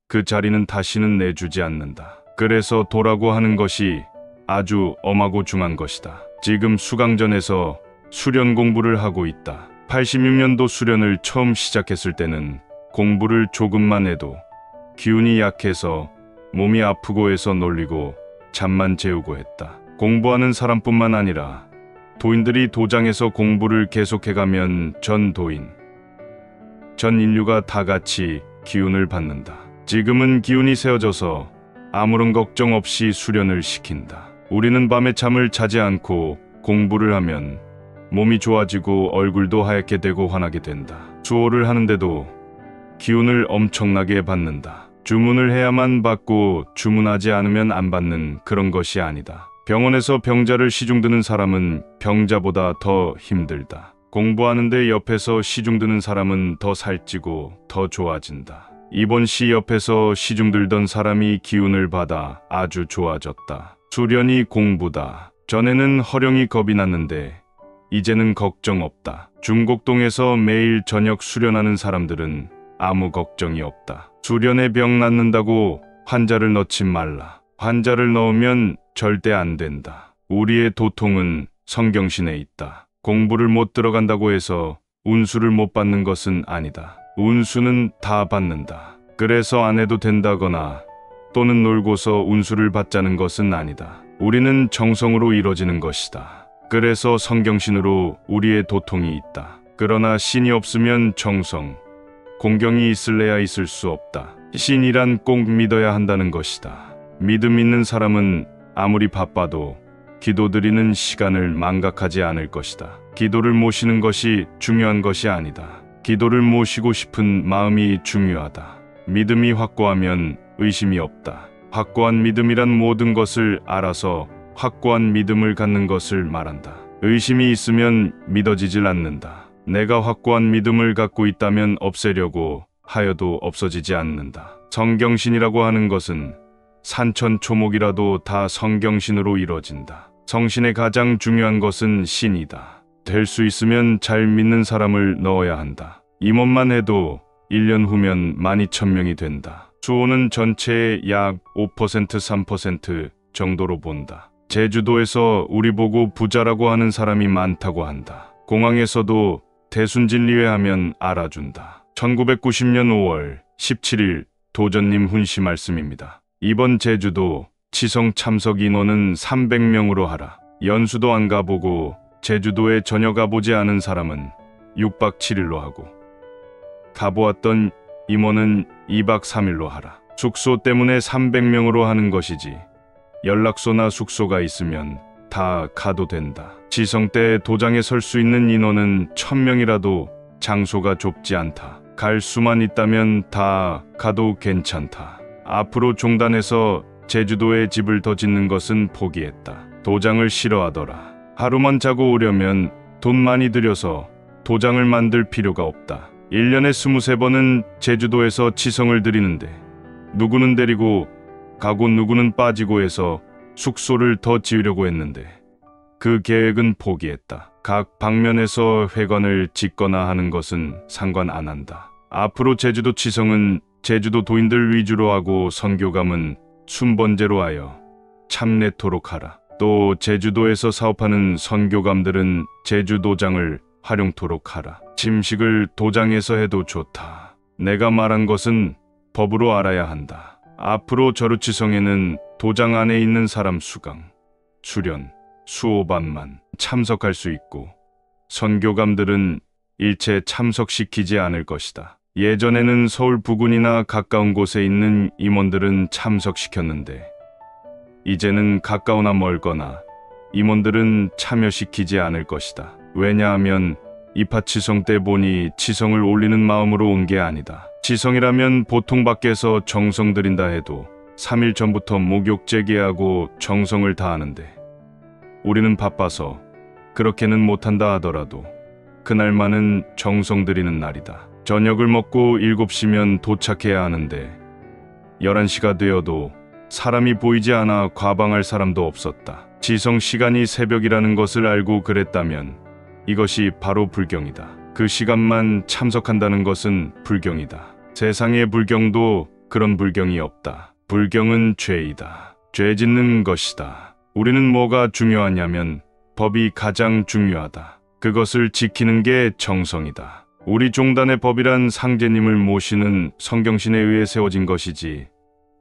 S1: 그 자리는 다시는 내주지 않는다. 그래서 도라고 하는 것이 아주 엄하고 중한 것이다. 지금 수강전에서 수련 공부를 하고 있다. 86년도 수련을 처음 시작했을 때는 공부를 조금만 해도 기운이 약해서 몸이 아프고 해서 놀리고 잠만 재우고 했다. 공부하는 사람뿐만 아니라 도인들이 도장에서 공부를 계속해가면 전 도인, 전 인류가 다 같이 기운을 받는다. 지금은 기운이 세워져서 아무런 걱정 없이 수련을 시킨다. 우리는 밤에 잠을 자지 않고 공부를 하면 몸이 좋아지고 얼굴도 하얗게 되고 환하게 된다. 수호를 하는데도 기운을 엄청나게 받는다. 주문을 해야만 받고 주문하지 않으면 안 받는 그런 것이 아니다. 병원에서 병자를 시중 드는 사람은 병자보다 더 힘들다. 공부하는데 옆에서 시중 드는 사람은 더 살찌고 더 좋아진다. 이번 시 옆에서 시중 들던 사람이 기운을 받아 아주 좋아졌다. 수련이 공부다. 전에는 허령이 겁이 났는데 이제는 걱정 없다. 중곡동에서 매일 저녁 수련하는 사람들은 아무 걱정이 없다. 수련에 병 낫는다고 환자를 넣지 말라. 환자를 넣으면 절대 안 된다. 우리의 도통은 성경신에 있다. 공부를 못 들어간다고 해서 운수를 못 받는 것은 아니다. 운수는 다 받는다. 그래서 안 해도 된다거나 또는 놀고서 운수를 받자는 것은 아니다. 우리는 정성으로 이뤄지는 것이다. 그래서 성경신으로 우리의 도통이 있다. 그러나 신이 없으면 정성, 공경이 있을래야 있을 수 없다. 신이란 꼭 믿어야 한다는 것이다. 믿음 있는 사람은 아무리 바빠도 기도드리는 시간을 망각하지 않을 것이다. 기도를 모시는 것이 중요한 것이 아니다. 기도를 모시고 싶은 마음이 중요하다. 믿음이 확고하면 의심이 없다. 확고한 믿음이란 모든 것을 알아서 확고한 믿음을 갖는 것을 말한다. 의심이 있으면 믿어지질 않는다. 내가 확고한 믿음을 갖고 있다면 없애려고 하여도 없어지지 않는다. 성경신이라고 하는 것은 산천초목이라도 다 성경신으로 이뤄진다. 성신의 가장 중요한 것은 신이다. 될 수 있으면 잘 믿는 사람을 넣어야 한다. 임원만 해도 1년 후면 12,000명이 된다. 수호는 전체의 약 5%, 3% 정도로 본다. 제주도에서 우리 보고 부자라고 하는 사람이 많다고 한다. 공항에서도 대순진리회 하면 알아준다. 1990년 5월 17일 도전님 훈시 말씀입니다. 이번 제주도 치성 참석 인원은 300명으로 하라. 연수도 안 가보고 제주도에 전혀 가보지 않은 사람은 6박 7일로 하고 가보았던 임원은 2박 3일로 하라. 숙소 때문에 300명으로 하는 것이지 연락소나 숙소가 있으면 다 가도 된다. 치성 때 도장에 설 수 있는 인원은 1000명이라도 장소가 좁지 않다. 갈 수만 있다면 다 가도 괜찮다. 앞으로 종단에서 제주도에 집을 더 짓는 것은 포기했다. 도장을 싫어하더라. 하루만 자고 오려면 돈 많이 들여서 도장을 만들 필요가 없다. 1년에 23번은 제주도에서 치성을 드리는데 누구는 데리고 가고 누구는 빠지고 해서 숙소를 더 지으려고 했는데 그 계획은 포기했다. 각 방면에서 회관을 짓거나 하는 것은 상관 안 한다. 앞으로 제주도 치성은 제주도 도인들 위주로 하고 선교감은 순번제로 하여 참내토록 하라. 또 제주도에서 사업하는 선교감들은 제주도장을 활용토록 하라. 침식을 도장에서 해도 좋다. 내가 말한 것은 법으로 알아야 한다. 앞으로 절우치성에는 도장 안에 있는 사람 수강, 수련, 수호반만 참석할 수 있고 선교감들은 일체 참석시키지 않을 것이다. 예전에는 서울 부근이나 가까운 곳에 있는 임원들은 참석시켰는데 이제는 가까우나 멀거나 임원들은 참여시키지 않을 것이다. 왜냐하면 이파치성 때 보니 치성을 올리는 마음으로 온 게 아니다. 치성이라면 보통 밖에서 정성 들인다 해도 3일 전부터 목욕 재개하고 정성을 다하는데 우리는 바빠서 그렇게는 못한다 하더라도 그날만은 정성 들이는 날이다. 저녁을 먹고 7시면 도착해야 하는데 11시가 되어도 사람이 보이지 않아 과방할 사람도 없었다. 지성 시간이 새벽이라는 것을 알고 그랬다면 이것이 바로 불경이다. 그 시간만 참석한다는 것은 불경이다. 세상의 불경도 그런 불경이 없다. 불경은 죄이다. 죄 짓는 것이다. 우리는 뭐가 중요하냐면 법이 가장 중요하다. 그것을 지키는 게 정성이다. 우리 종단의 법이란 상제님을 모시는 성경신에 의해 세워진 것이지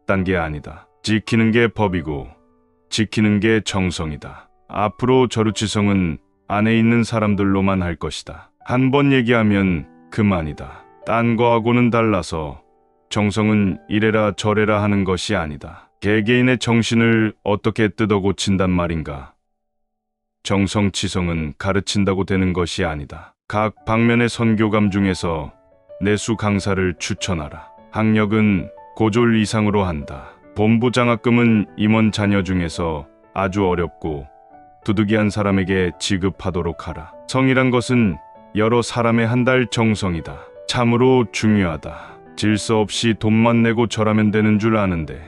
S1: 딴 게 아니다. 지키는 게 법이고 지키는 게 정성이다. 앞으로 저루치성은 안에 있는 사람들로만 할 것이다. 한 번 얘기하면 그만이다. 딴 거하고는 달라서 정성은 이래라 저래라 하는 것이 아니다. 개개인의 정신을 어떻게 뜯어 고친단 말인가. 정성치성은 가르친다고 되는 것이 아니다. 각 방면의 선교감 중에서 내수 강사를 추천하라. 학력은 고졸 이상으로 한다. 본부 장학금은 임원 자녀 중에서 아주 어렵고 두둑이한 사람에게 지급하도록 하라. 성이란 것은 여러 사람의 한 달 정성이다. 참으로 중요하다. 질서 없이 돈만 내고 절하면 되는 줄 아는데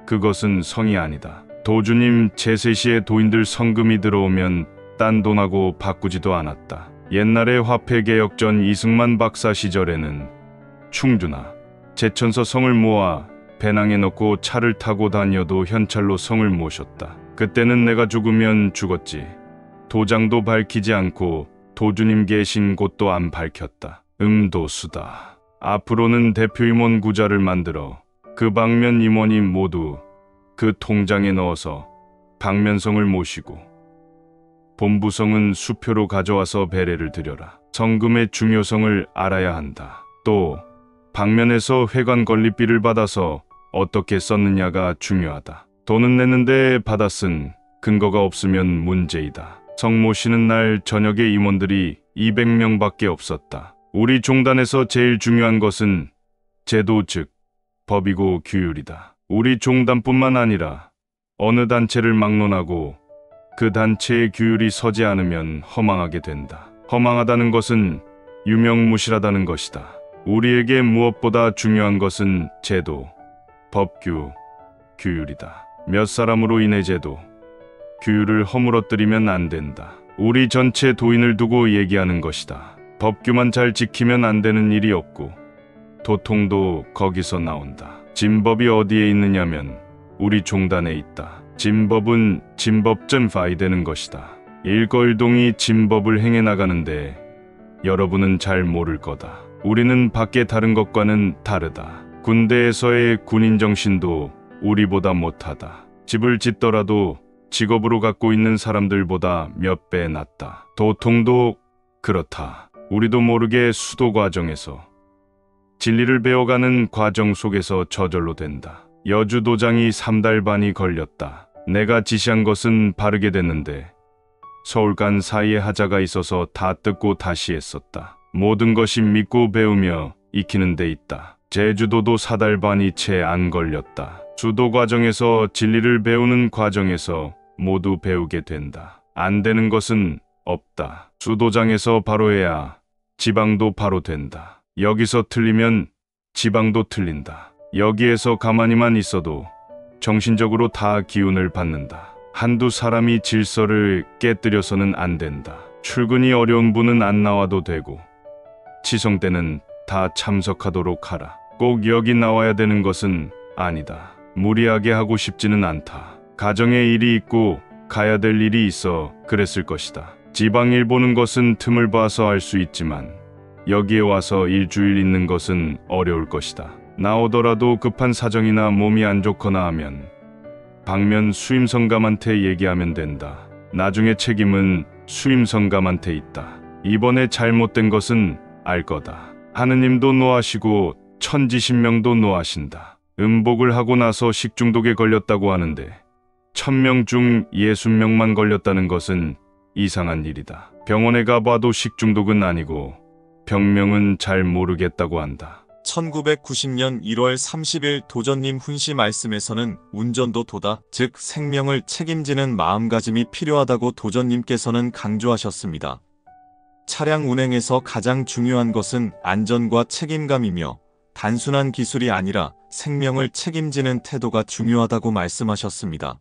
S1: 그것은 성이 아니다. 도주님 제세시에 도인들 성금이 들어오면 딴 돈하고 바꾸지도 않았다. 옛날에 화폐개혁 전 이승만 박사 시절에는 충주나 제천서 성을 모아 배낭에 넣고 차를 타고 다녀도 현찰로 성을 모셨다. 그때는 내가 죽으면 죽었지. 도장도 밝히지 않고 도주님 계신 곳도 안 밝혔다. 도수다. 앞으로는 대표임원 구자를 만들어 그 방면 임원이 모두 그 통장에 넣어서 방면성을 모시고 본부성은 수표로 가져와서 배례를 드려라. 성금의 중요성을 알아야 한다. 또 방면에서 회관 건립비를 받아서 어떻게 썼느냐가 중요하다. 돈은 냈는데 받아 쓴 근거가 없으면 문제이다. 성 모시는 날 저녁에 임원들이 200명밖에 없었다. 우리 종단에서 제일 중요한 것은 제도 즉 법이고 규율이다. 우리 종단뿐만 아니라 어느 단체를 막론하고 그 단체의 규율이 서지 않으면 허망하게 된다. 허망하다는 것은 유명무실하다는 것이다. 우리에게 무엇보다 중요한 것은 제도, 법규, 규율이다. 몇 사람으로 인해 제도, 규율을 허물어뜨리면 안 된다. 우리 전체 도인을 두고 얘기하는 것이다. 법규만 잘 지키면 안 되는 일이 없고 도통도 거기서 나온다. 진법이 어디에 있느냐면 우리 종단에 있다. 진법은 진법전 파이 되는 것이다. 일거일동이 진법을 행해 나가는데 여러분은 잘 모를 거다. 우리는 밖에 다른 것과는 다르다. 군대에서의 군인 정신도 우리보다 못하다. 집을 짓더라도 직업으로 갖고 있는 사람들보다 몇 배 낫다. 도통도 그렇다. 우리도 모르게 수도 과정에서 진리를 배워가는 과정 속에서 저절로 된다. 여주 도장이 3달 반이 걸렸다. 내가 지시한 것은 바르게 됐는데 서울간 사이에 하자가 있어서 다 뜯고 다시 했었다. 모든 것이 믿고 배우며 익히는 데 있다. 제주도도 4달 반이 채 안 걸렸다. 수도 과정에서 진리를 배우는 과정에서 모두 배우게 된다. 안 되는 것은 없다. 수도장에서 바로 해야 지방도 바로 된다. 여기서 틀리면 지방도 틀린다. 여기에서 가만히만 있어도 정신적으로 다 기운을 받는다. 한두 사람이 질서를 깨뜨려서는 안 된다. 출근이 어려운 분은 안 나와도 되고 치송 때는 다 참석하도록 하라. 꼭 여기 나와야 되는 것은 아니다. 무리하게 하고 싶지는 않다. 가정에 일이 있고 가야 될 일이 있어 그랬을 것이다. 지방일 보는 것은 틈을 봐서 할 수 있지만 여기에 와서 일주일 있는 것은 어려울 것이다. 나오더라도 급한 사정이나 몸이 안 좋거나 하면 방면 수임성감한테 얘기하면 된다. 나중에 책임은 수임성감한테 있다. 이번에 잘못된 것은 알 거다. 하느님도 노하시고 천지신명도 노하신다. 음복을 하고 나서 식중독에 걸렸다고 하는데 1000명 중 60명만 걸렸다는 것은 이상한 일이다. 병원에 가봐도 식중독은 아니고 병명은 잘 모르겠다고 한다.
S2: 1990년 1월 30일 도전님 훈시 말씀에서는 운전도 도다, 즉 생명을 책임지는 마음가짐이 필요하다고 도전님께서는 강조하셨습니다. 차량 운행에서 가장 중요한 것은 안전과 책임감이며 단순한 기술이 아니라 생명을 책임지는 태도가 중요하다고 말씀하셨습니다.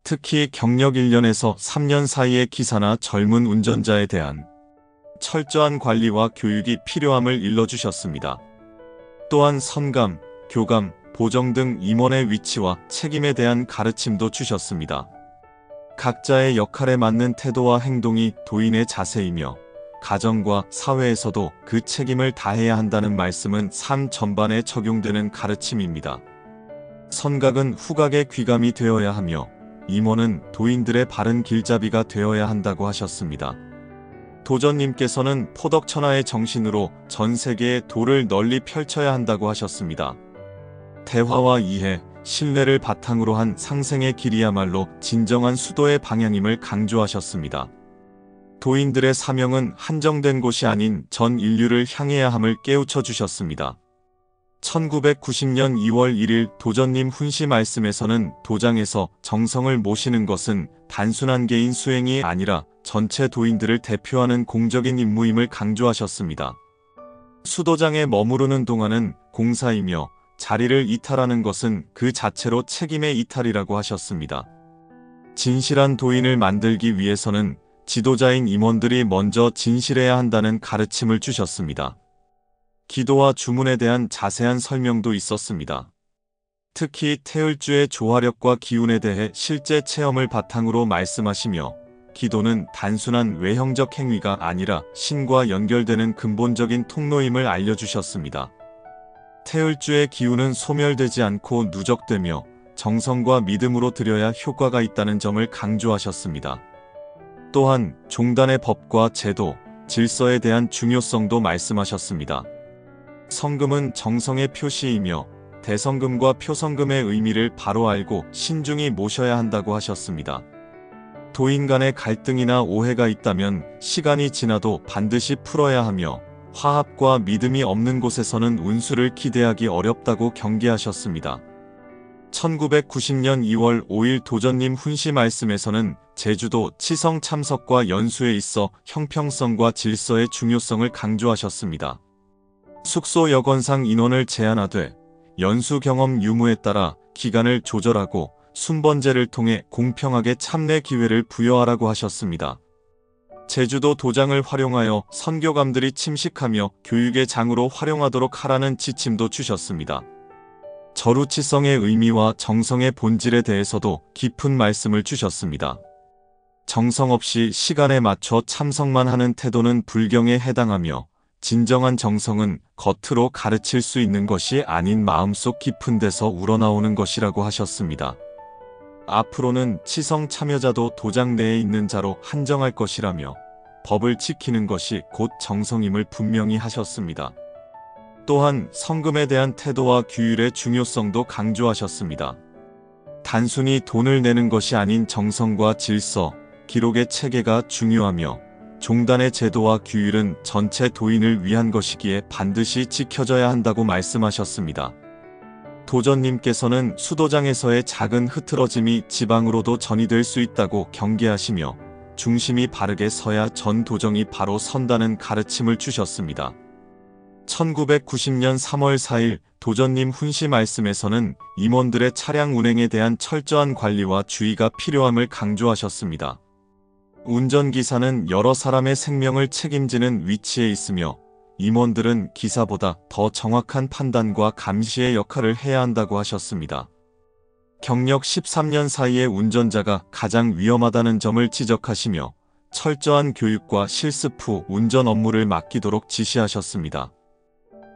S2: 특히 경력 1년에서 3년 사이의 기사나 젊은 운전자에 대한 철저한 관리와 교육이 필요함을 일러주셨습니다. 또한 선감, 교감, 보정 등 임원의 위치와 책임에 대한 가르침도 주셨습니다. 각자의 역할에 맞는 태도와 행동이 도인의 자세이며 가정과 사회에서도 그 책임을 다해야 한다는 말씀은 삶 전반에 적용되는 가르침입니다. 선각은 후각의 귀감이 되어야 하며 임원은 도인들의 바른 길잡이가 되어야 한다고 하셨습니다. 도전님께서는 포덕천하의 정신으로 전 세계에 도를 널리 펼쳐야 한다고 하셨습니다. 대화와 이해, 신뢰를 바탕으로 한 상생의 길이야말로 진정한 수도의 방향임을 강조하셨습니다. 도인들의 사명은 한정된 곳이 아닌 전 인류를 향해야 함을 깨우쳐 주셨습니다. 1990년 2월 1일 도전님 훈시 말씀에서는 도장에서 정성을 모시는 것은 단순한 개인 수행이 아니라 전체 도인들을 대표하는 공적인 임무임을 강조하셨습니다. 수도장에 머무르는 동안은 공사이며 자리를 이탈하는 것은 그 자체로 책임의 이탈이라고 하셨습니다. 진실한 도인을 만들기 위해서는 지도자인 임원들이 먼저 진실해야 한다는 가르침을 주셨습니다. 기도와 주문에 대한 자세한 설명도 있었습니다. 특히 태을주의 조화력과 기운에 대해 실제 체험을 바탕으로 말씀하시며 기도는 단순한 외형적 행위가 아니라 신과 연결되는 근본적인 통로임을 알려주셨습니다. 태을주의 기운은 소멸되지 않고 누적되며 정성과 믿음으로 드려야 효과가 있다는 점을 강조하셨습니다. 또한 종단의 법과 제도, 질서에 대한 중요성도 말씀하셨습니다. 성금은 정성의 표시이며 대성금과 표성금의 의미를 바로 알고 신중히 모셔야 한다고 하셨습니다. 도인 간의 갈등이나 오해가 있다면 시간이 지나도 반드시 풀어야 하며 화합과 믿음이 없는 곳에서는 운수를 기대하기 어렵다고 경계하셨습니다. 1990년 2월 5일 도전님 훈시 말씀에서는 제주도 치성 참석과 연수에 있어 형평성과 질서의 중요성을 강조하셨습니다. 숙소 여건상 인원을 제한하되 연수 경험 유무에 따라 기간을 조절하고 순번제를 통해 공평하게 참내 기회를 부여하라고 하셨습니다. 제주도 도장을 활용하여 선교감들이 침식하며 교육의 장으로 활용하도록 하라는 지침도 주셨습니다. 절우치성의 의미와 정성의 본질에 대해서도 깊은 말씀을 주셨습니다. 정성 없이 시간에 맞춰 참석만 하는 태도는 불경에 해당하며 진정한 정성은 겉으로 가르칠 수 있는 것이 아닌 마음속 깊은 데서 우러나오는 것이라고 하셨습니다. 앞으로는 치성 참여자도 도장 내에 있는 자로 한정할 것이라며 법을 지키는 것이 곧 정성임을 분명히 하셨습니다. 또한 성금에 대한 태도와 규율의 중요성도 강조하셨습니다. 단순히 돈을 내는 것이 아닌 정성과 질서, 기록의 체계가 중요하며 종단의 제도와 규율은 전체 도인을 위한 것이기에 반드시 지켜져야 한다고 말씀하셨습니다. 도전님께서는 수도장에서의 작은 흐트러짐이 지방으로도 전이될 수 있다고 경계하시며 중심이 바르게 서야 전 도정이 바로 선다는 가르침을 주셨습니다. 1990년 3월 4일 도전님 훈시 말씀에서는 임원들의 차량 운행에 대한 철저한 관리와 주의가 필요함을 강조하셨습니다. 운전기사는 여러 사람의 생명을 책임지는 위치에 있으며 임원들은 기사보다 더 정확한 판단과 감시의 역할을 해야 한다고 하셨습니다. 경력 13년 사이의 운전자가 가장 위험하다는 점을 지적하시며 철저한 교육과 실습 후 운전 업무를 맡기도록 지시하셨습니다.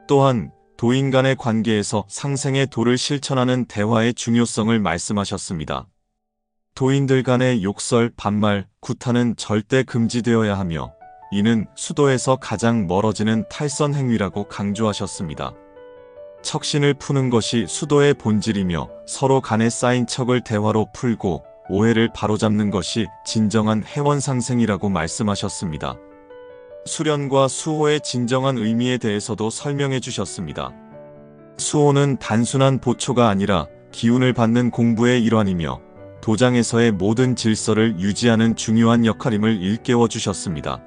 S2: 또한 도인 간의 관계에서 상생의 도를 실천하는 대화의 중요성을 말씀하셨습니다. 도인들 간의 욕설, 반말, 구타는 절대 금지되어야 하며 이는 수도에서 가장 멀어지는 탈선 행위라고 강조하셨습니다. 척신을 푸는 것이 수도의 본질이며 서로 간에 쌓인 척을 대화로 풀고 오해를 바로잡는 것이 진정한 해원상생이라고 말씀하셨습니다. 수련과 수호의 진정한 의미에 대해서도 설명해 주셨습니다. 수호는 단순한 보초가 아니라 기운을 받는 공부의 일환이며 도장에서의 모든 질서를 유지하는 중요한 역할임을 일깨워 주셨습니다.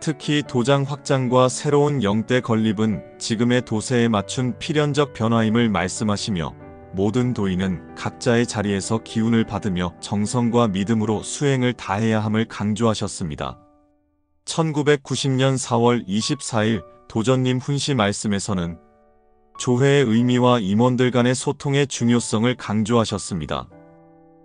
S2: 특히 도장 확장과 새로운 영대 건립은 지금의 도세에 맞춘 필연적 변화임을 말씀하시며 모든 도인은 각자의 자리에서 기운을 받으며 정성과 믿음으로 수행을 다해야 함을 강조하셨습니다. 1990년 4월 24일 도전님 훈시 말씀에서는 조회의 의미와 임원들 간의 소통의 중요성을 강조하셨습니다.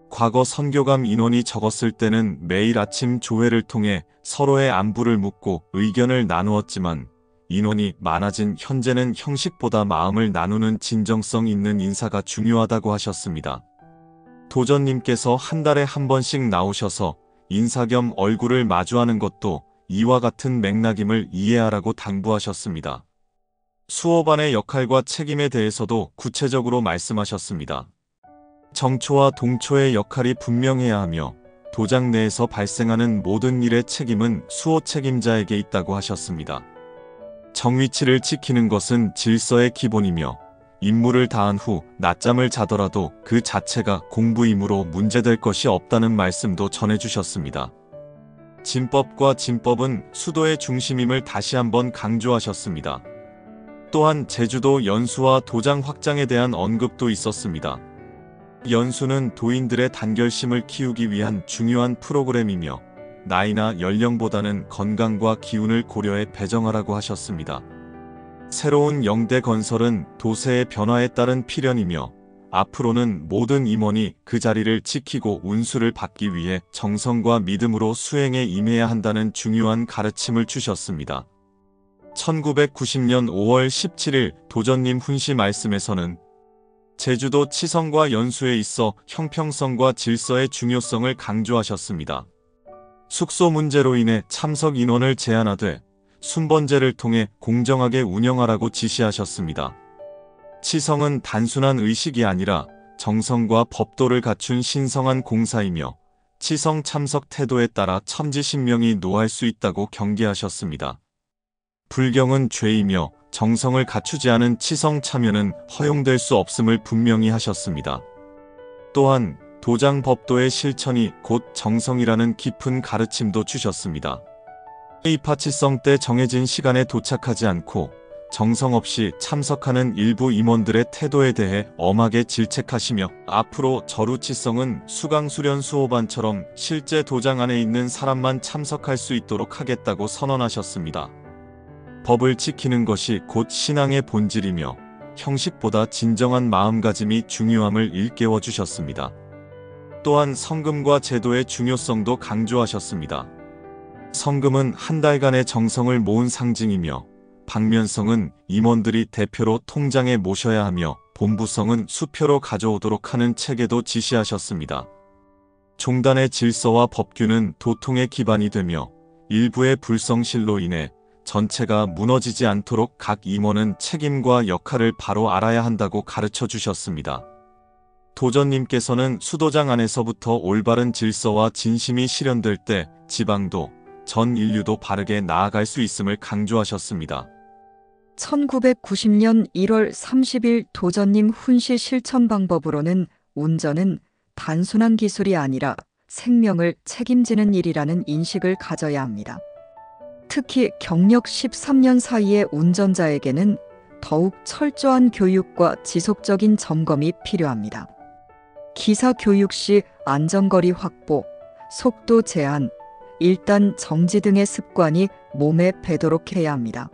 S2: 과거 선교감 인원이 적었을 때는 매일 아침 조회를 통해 서로의 안부를 묻고 의견을 나누었지만 인원이 많아진 현재는 형식보다 마음을 나누는 진정성 있는 인사가 중요하다고 하셨습니다. 도전님께서 한 달에 한 번씩 나오셔서 인사 겸 얼굴을 마주하는 것도 이와 같은 맥락임을 이해하라고 당부하셨습니다. 수호반의 역할과 책임에 대해서도 구체적으로 말씀하셨습니다. 정초와 동초의 역할이 분명해야 하며 도장 내에서 발생하는 모든 일의 책임은 수호 책임자에게 있다고 하셨습니다. 정위치를 지키는 것은 질서의 기본이며 임무를 다한 후 낮잠을 자더라도 그 자체가 공부이므로 문제될 것이 없다는 말씀도 전해주셨습니다. 진법과 진법은 수도의 중심임을 다시 한번 강조하셨습니다. 또한 제주도 연수와 도장 확장에 대한 언급도 있었습니다. 연수는 도인들의 단결심을 키우기 위한 중요한 프로그램이며 나이나 연령보다는 건강과 기운을 고려해 배정하라고 하셨습니다. 새로운 영대 건설은 도세의 변화에 따른 필연이며 앞으로는 모든 임원이 그 자리를 지키고 운수를 받기 위해 정성과 믿음으로 수행에 임해야 한다는 중요한 가르침을 주셨습니다. 1990년 5월 17일 도전님 훈시 말씀에서는 제주도 치성과 연수에 있어 형평성과 질서의 중요성을 강조하셨습니다. 숙소 문제로 인해 참석 인원을 제한하되 순번제를 통해 공정하게 운영하라고 지시하셨습니다. 치성은 단순한 의식이 아니라 정성과 법도를 갖춘 신성한 공사이며 치성 참석 태도에 따라 천지신명이 노할 수 있다고 경계하셨습니다. 불경은 죄이며 정성을 갖추지 않은 치성 참여는 허용될 수 없음을 분명히 하셨습니다. 또한 도장 법도의 실천이 곧 정성이라는 깊은 가르침도 주셨습니다. 입하치성 때 정해진 시간에 도착하지 않고 정성 없이 참석하는 일부 임원들의 태도에 대해 엄하게 질책하시며 앞으로 절우치성은 수강수련 수호반처럼 실제 도장 안에 있는 사람만 참석할 수 있도록 하겠다고 선언하셨습니다. 법을 지키는 것이 곧 신앙의 본질이며 형식보다 진정한 마음가짐이 중요함을 일깨워 주셨습니다. 또한 성금과 제도의 중요성도 강조하셨습니다. 성금은 한 달간의 정성을 모은 상징이며 방면성은 임원들이 대표로 통장에 모셔야 하며 본부성은 수표로 가져오도록 하는 체계도 지시하셨습니다. 종단의 질서와 법규는 도통의 기반이 되며 일부의 불성실로 인해 전체가 무너지지 않도록 각 임원은 책임과 역할을 바로 알아야 한다고 가르쳐 주셨습니다. 도전님께서는 수도장 안에서부터 올바른 질서와 진심이 실현될 때 지방도 전 인류도 바르게 나아갈 수 있음을 강조하셨습니다.
S3: 1990년 1월 30일 도전님 훈시 실천 방법으로는 운전은 단순한 기술이 아니라 생명을 책임지는 일이라는 인식을 가져야 합니다. 특히 경력 13년 사이의 운전자에게는 더욱 철저한 교육과 지속적인 점검이 필요합니다. 기사 교육 시 안전거리 확보, 속도 제한, 일단 정지 등의 습관이 몸에 배도록 해야 합니다.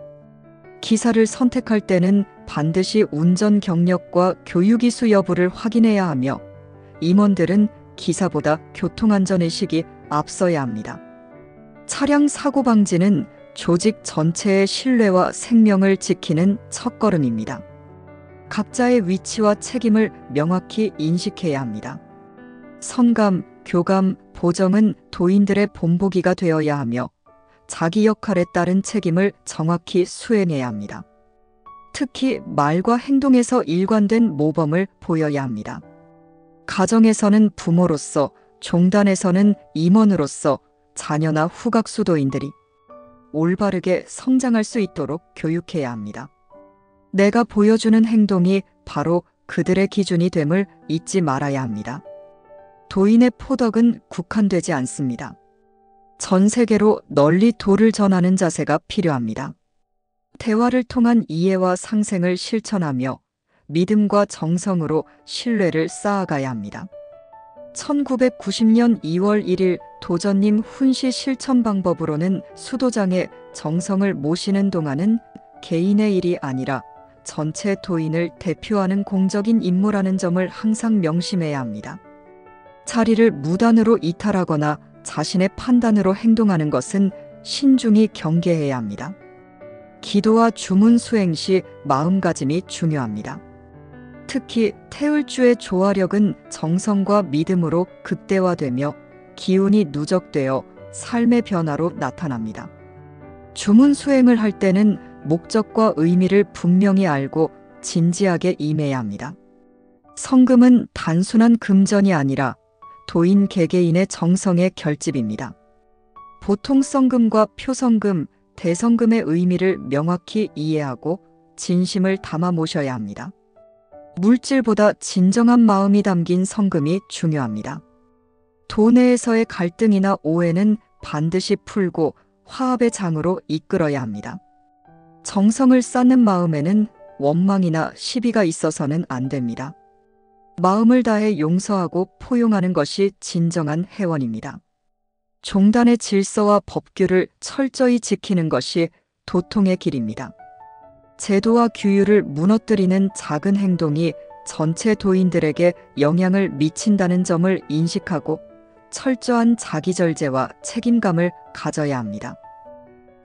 S3: 기사를 선택할 때는 반드시 운전 경력과 교육이수 여부를 확인해야 하며 임원들은 기사보다 교통안전의식이 앞서야 합니다. 차량 사고 방지는 조직 전체의 신뢰와 생명을 지키는 첫걸음입니다. 각자의 위치와 책임을 명확히 인식해야 합니다. 선감, 교감, 보정은 도인들의 본보기가 되어야 하며 자기 역할에 따른 책임을 정확히 수행해야 합니다. 특히 말과 행동에서 일관된 모범을 보여야 합니다. 가정에서는 부모로서, 종단에서는 임원으로서 자녀나 후각수도인들이 올바르게 성장할 수 있도록 교육해야 합니다. 내가 보여주는 행동이 바로 그들의 기준이 됨을 잊지 말아야 합니다. 도인의 포덕은 국한되지 않습니다. 전 세계로 널리 도를 전하는 자세가 필요합니다. 대화를 통한 이해와 상생을 실천하며 믿음과 정성으로 신뢰를 쌓아가야 합니다. 1990년 2월 1일 도전님 훈시 실천 방법으로는 수도장에 정성을 모시는 동안은 개인의 일이 아니라 전체 도인을 대표하는 공적인 임무라는 점을 항상 명심해야 합니다. 자리를 무단으로 이탈하거나 자신의 판단으로 행동하는 것은 신중히 경계해야 합니다. 기도와 주문 수행 시 마음가짐이 중요합니다. 특히 태을주의 조화력은 정성과 믿음으로 극대화되며 기운이 누적되어 삶의 변화로 나타납니다. 주문 수행을 할 때는 목적과 의미를 분명히 알고 진지하게 임해야 합니다. 성금은 단순한 금전이 아니라 도인 개개인의 정성의 결집입니다. 보통 성금과 표성금, 대성금의 의미를 명확히 이해하고 진심을 담아 모셔야 합니다. 물질보다 진정한 마음이 담긴 성금이 중요합니다. 도내에서의 갈등이나 오해는 반드시 풀고 화합의 장으로 이끌어야 합니다. 정성을 쌓는 마음에는 원망이나 시비가 있어서는 안 됩니다. 마음을 다해 용서하고 포용하는 것이 진정한 회원입니다. 종단의 질서와 법규를 철저히 지키는 것이 도통의 길입니다. 제도와 규율을 무너뜨리는 작은 행동이 전체 도인들에게 영향을 미친다는 점을 인식하고 철저한 자기절제와 책임감을 가져야 합니다.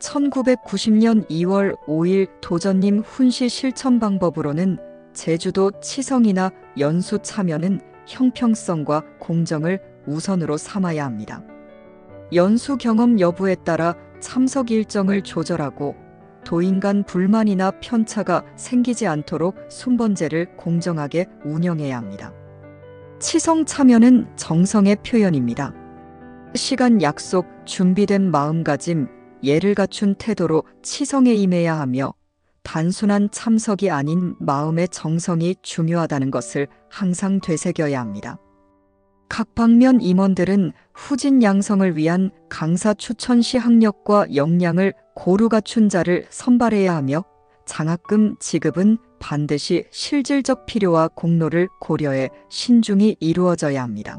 S3: 1990년 2월 5일 도전님 훈시 실천 방법으로는 제주도 치성이나 연수 참여는 형평성과 공정을 우선으로 삼아야 합니다. 연수 경험 여부에 따라 참석 일정을 조절하고 도인 간 불만이나 편차가 생기지 않도록 순번제를 공정하게 운영해야 합니다. 치성 참여는 정성의 표현입니다. 시간 약속, 준비된 마음가짐, 예를 갖춘 태도로 치성에 임해야 하며 단순한 참석이 아닌 마음의 정성이 중요하다는 것을 항상 되새겨야 합니다. 각 방면 임원들은 후진 양성을 위한 강사 추천 시 학력과 역량을 고루 갖춘 자를 선발해야 하며 장학금 지급은 반드시 실질적 필요와 공로를 고려해 신중히 이루어져야 합니다.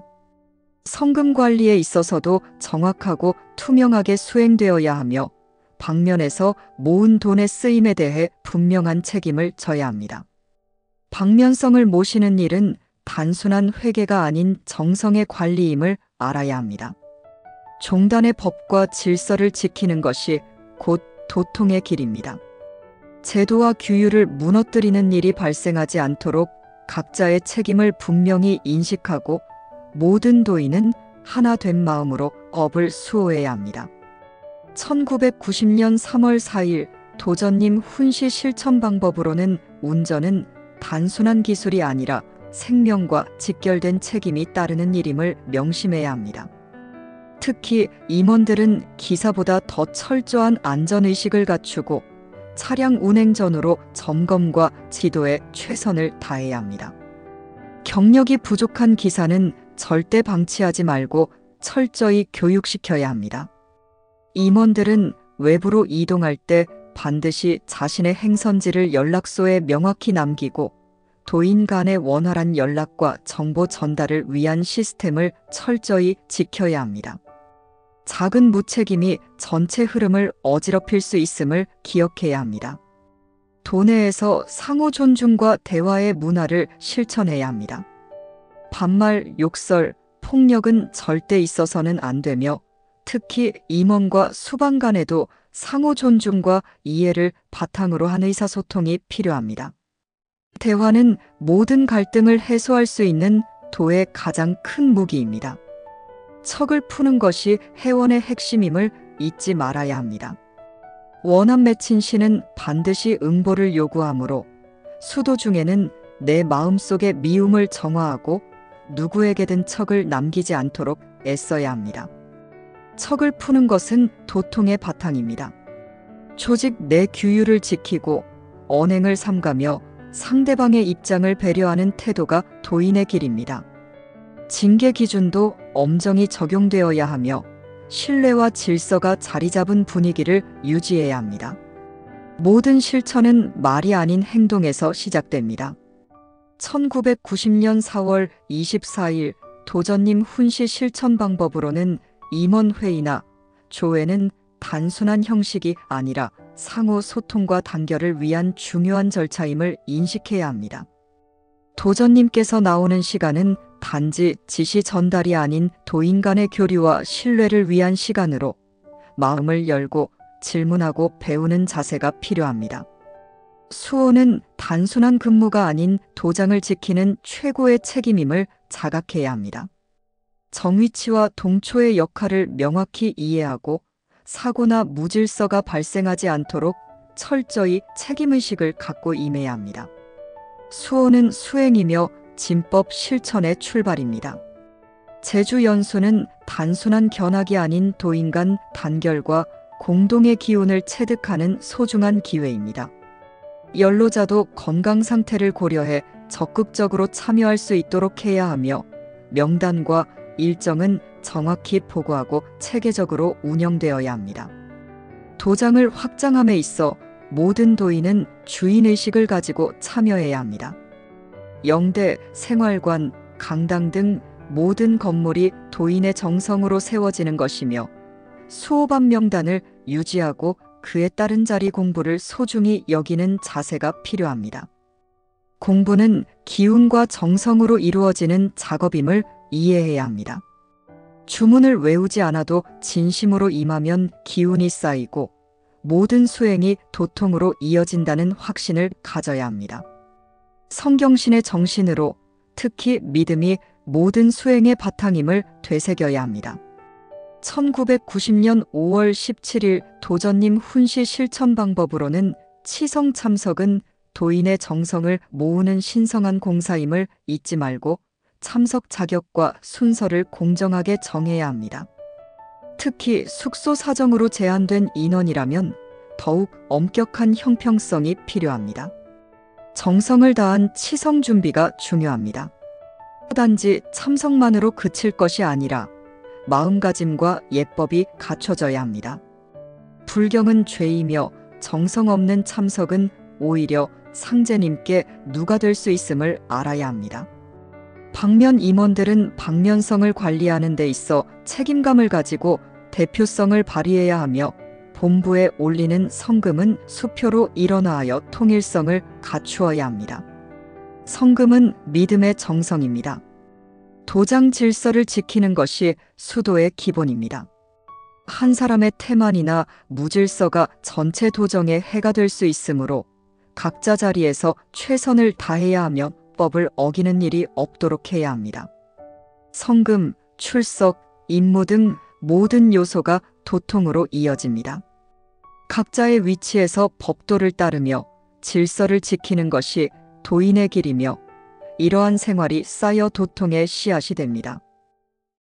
S3: 성금 관리에 있어서도 정확하고 투명하게 수행되어야 하며 방면에서 모은 돈의 쓰임에 대해 분명한 책임을 져야 합니다. 방면성을 모시는 일은 단순한 회계가 아닌 정성의 관리임을 알아야 합니다. 종단의 법과 질서를 지키는 것이 곧 도통의 길입니다. 제도와 규율을 무너뜨리는 일이 발생하지 않도록 각자의 책임을 분명히 인식하고 모든 도인은 하나 된 마음으로 업을 수호해야 합니다. 1990년 3월 4일 도전님 훈시 실천 방법으로는 운전은 단순한 기술이 아니라 생명과 직결된 책임이 따르는 일임을 명심해야 합니다. 특히 임원들은 기사보다 더 철저한 안전의식을 갖추고 차량 운행 전후로 점검과 지도에 최선을 다해야 합니다. 경력이 부족한 기사는 절대 방치하지 말고 철저히 교육시켜야 합니다. 임원들은 외부로 이동할 때 반드시 자신의 행선지를 연락소에 명확히 남기고 도인 간의 원활한 연락과 정보 전달을 위한 시스템을 철저히 지켜야 합니다. 작은 무책임이 전체 흐름을 어지럽힐 수 있음을 기억해야 합니다. 도내에서 상호 존중과 대화의 문화를 실천해야 합니다. 반말, 욕설, 폭력은 절대 있어서는 안 되며 특히 임원과 수반 간에도 상호 존중과 이해를 바탕으로 한 의사소통이 필요합니다. 대화는 모든 갈등을 해소할 수 있는 도의 가장 큰 무기입니다. 척을 푸는 것이 회원의 핵심임을 잊지 말아야 합니다. 원한 맺힌 시는 반드시 응보를 요구하므로 수도 중에는 내 마음속의 미움을 정화하고 누구에게든 척을 남기지 않도록 애써야 합니다. 척을 푸는 것은 도통의 바탕입니다. 조직 내 규율을 지키고 언행을 삼가며 상대방의 입장을 배려하는 태도가 도인의 길입니다. 징계 기준도 엄정히 적용되어야 하며 신뢰와 질서가 자리 잡은 분위기를 유지해야 합니다. 모든 실천은 말이 아닌 행동에서 시작됩니다. 1990년 4월 24일 도전님 훈시 실천 방법으로는 임원회의나 조회는 단순한 형식이 아니라 상호 소통과 단결을 위한 중요한 절차임을 인식해야 합니다. 도전님께서 나오는 시간은 단지 지시 전달이 아닌 도인 간의 교류와 신뢰를 위한 시간으로 마음을 열고 질문하고 배우는 자세가 필요합니다. 수호는 단순한 근무가 아닌 도장을 지키는 최고의 책임임을 자각해야 합니다. 정위치와 동초의 역할을 명확히 이해하고 사고나 무질서가 발생하지 않도록 철저히 책임의식을 갖고 임해야 합니다. 수호는 수행이며 진법 실천의 출발입니다. 제주연수는 단순한 견학이 아닌 도인 간 단결과 공동의 기운을 체득하는 소중한 기회입니다. 연로자도 건강 상태를 고려해 적극적으로 참여할 수 있도록 해야 하며 명단과 일정은 정확히 보고하고 체계적으로 운영되어야 합니다. 도장을 확장함에 있어 모든 도인은 주인의식을 가지고 참여해야 합니다. 영대, 생활관, 강당 등 모든 건물이 도인의 정성으로 세워지는 것이며 수호반 명단을 유지하고 그에 따른 자리 공부를 소중히 여기는 자세가 필요합니다. 공부는 기운과 정성으로 이루어지는 작업임을 이해해야 합니다. 주문을 외우지 않아도 진심으로 임하면 기운이 쌓이고 모든 수행이 도통으로 이어진다는 확신을 가져야 합니다. 성경신의 정신으로 특히 믿음이 모든 수행의 바탕임을 되새겨야 합니다. 1990년 5월 17일 도전님 훈시 실천 방법으로는 치성 참석은 도인의 정성을 모으는 신성한 공사임을 잊지 말고 참석 자격과 순서를 공정하게 정해야 합니다. 특히 숙소 사정으로 제한된 인원이라면 더욱 엄격한 형평성이 필요합니다. 정성을 다한 치성 준비가 중요합니다. 단지 참석만으로 그칠 것이 아니라 마음가짐과 예법이 갖춰져야 합니다. 불경은 죄이며 정성 없는 참석은 오히려 상제님께 누가 될 수 있음을 알아야 합니다. 방면 임원들은 방면성을 관리하는 데 있어 책임감을 가지고 대표성을 발휘해야 하며 본부에 올리는 성금은 수표로 일어나하여 통일성을 갖추어야 합니다. 성금은 믿음의 정성입니다. 도장 질서를 지키는 것이 수도의 기본입니다. 한 사람의 태만이나 무질서가 전체 도정에 해가 될 수 있으므로 각자 자리에서 최선을 다해야 하며 법을 어기는 일이 없도록 해야 합니다. 성금, 출석, 임무 등 모든 요소가 도통으로 이어집니다. 각자의 위치에서 법도를 따르며 질서를 지키는 것이 도인의 길이며 이러한 생활이 쌓여 도통의 씨앗이 됩니다.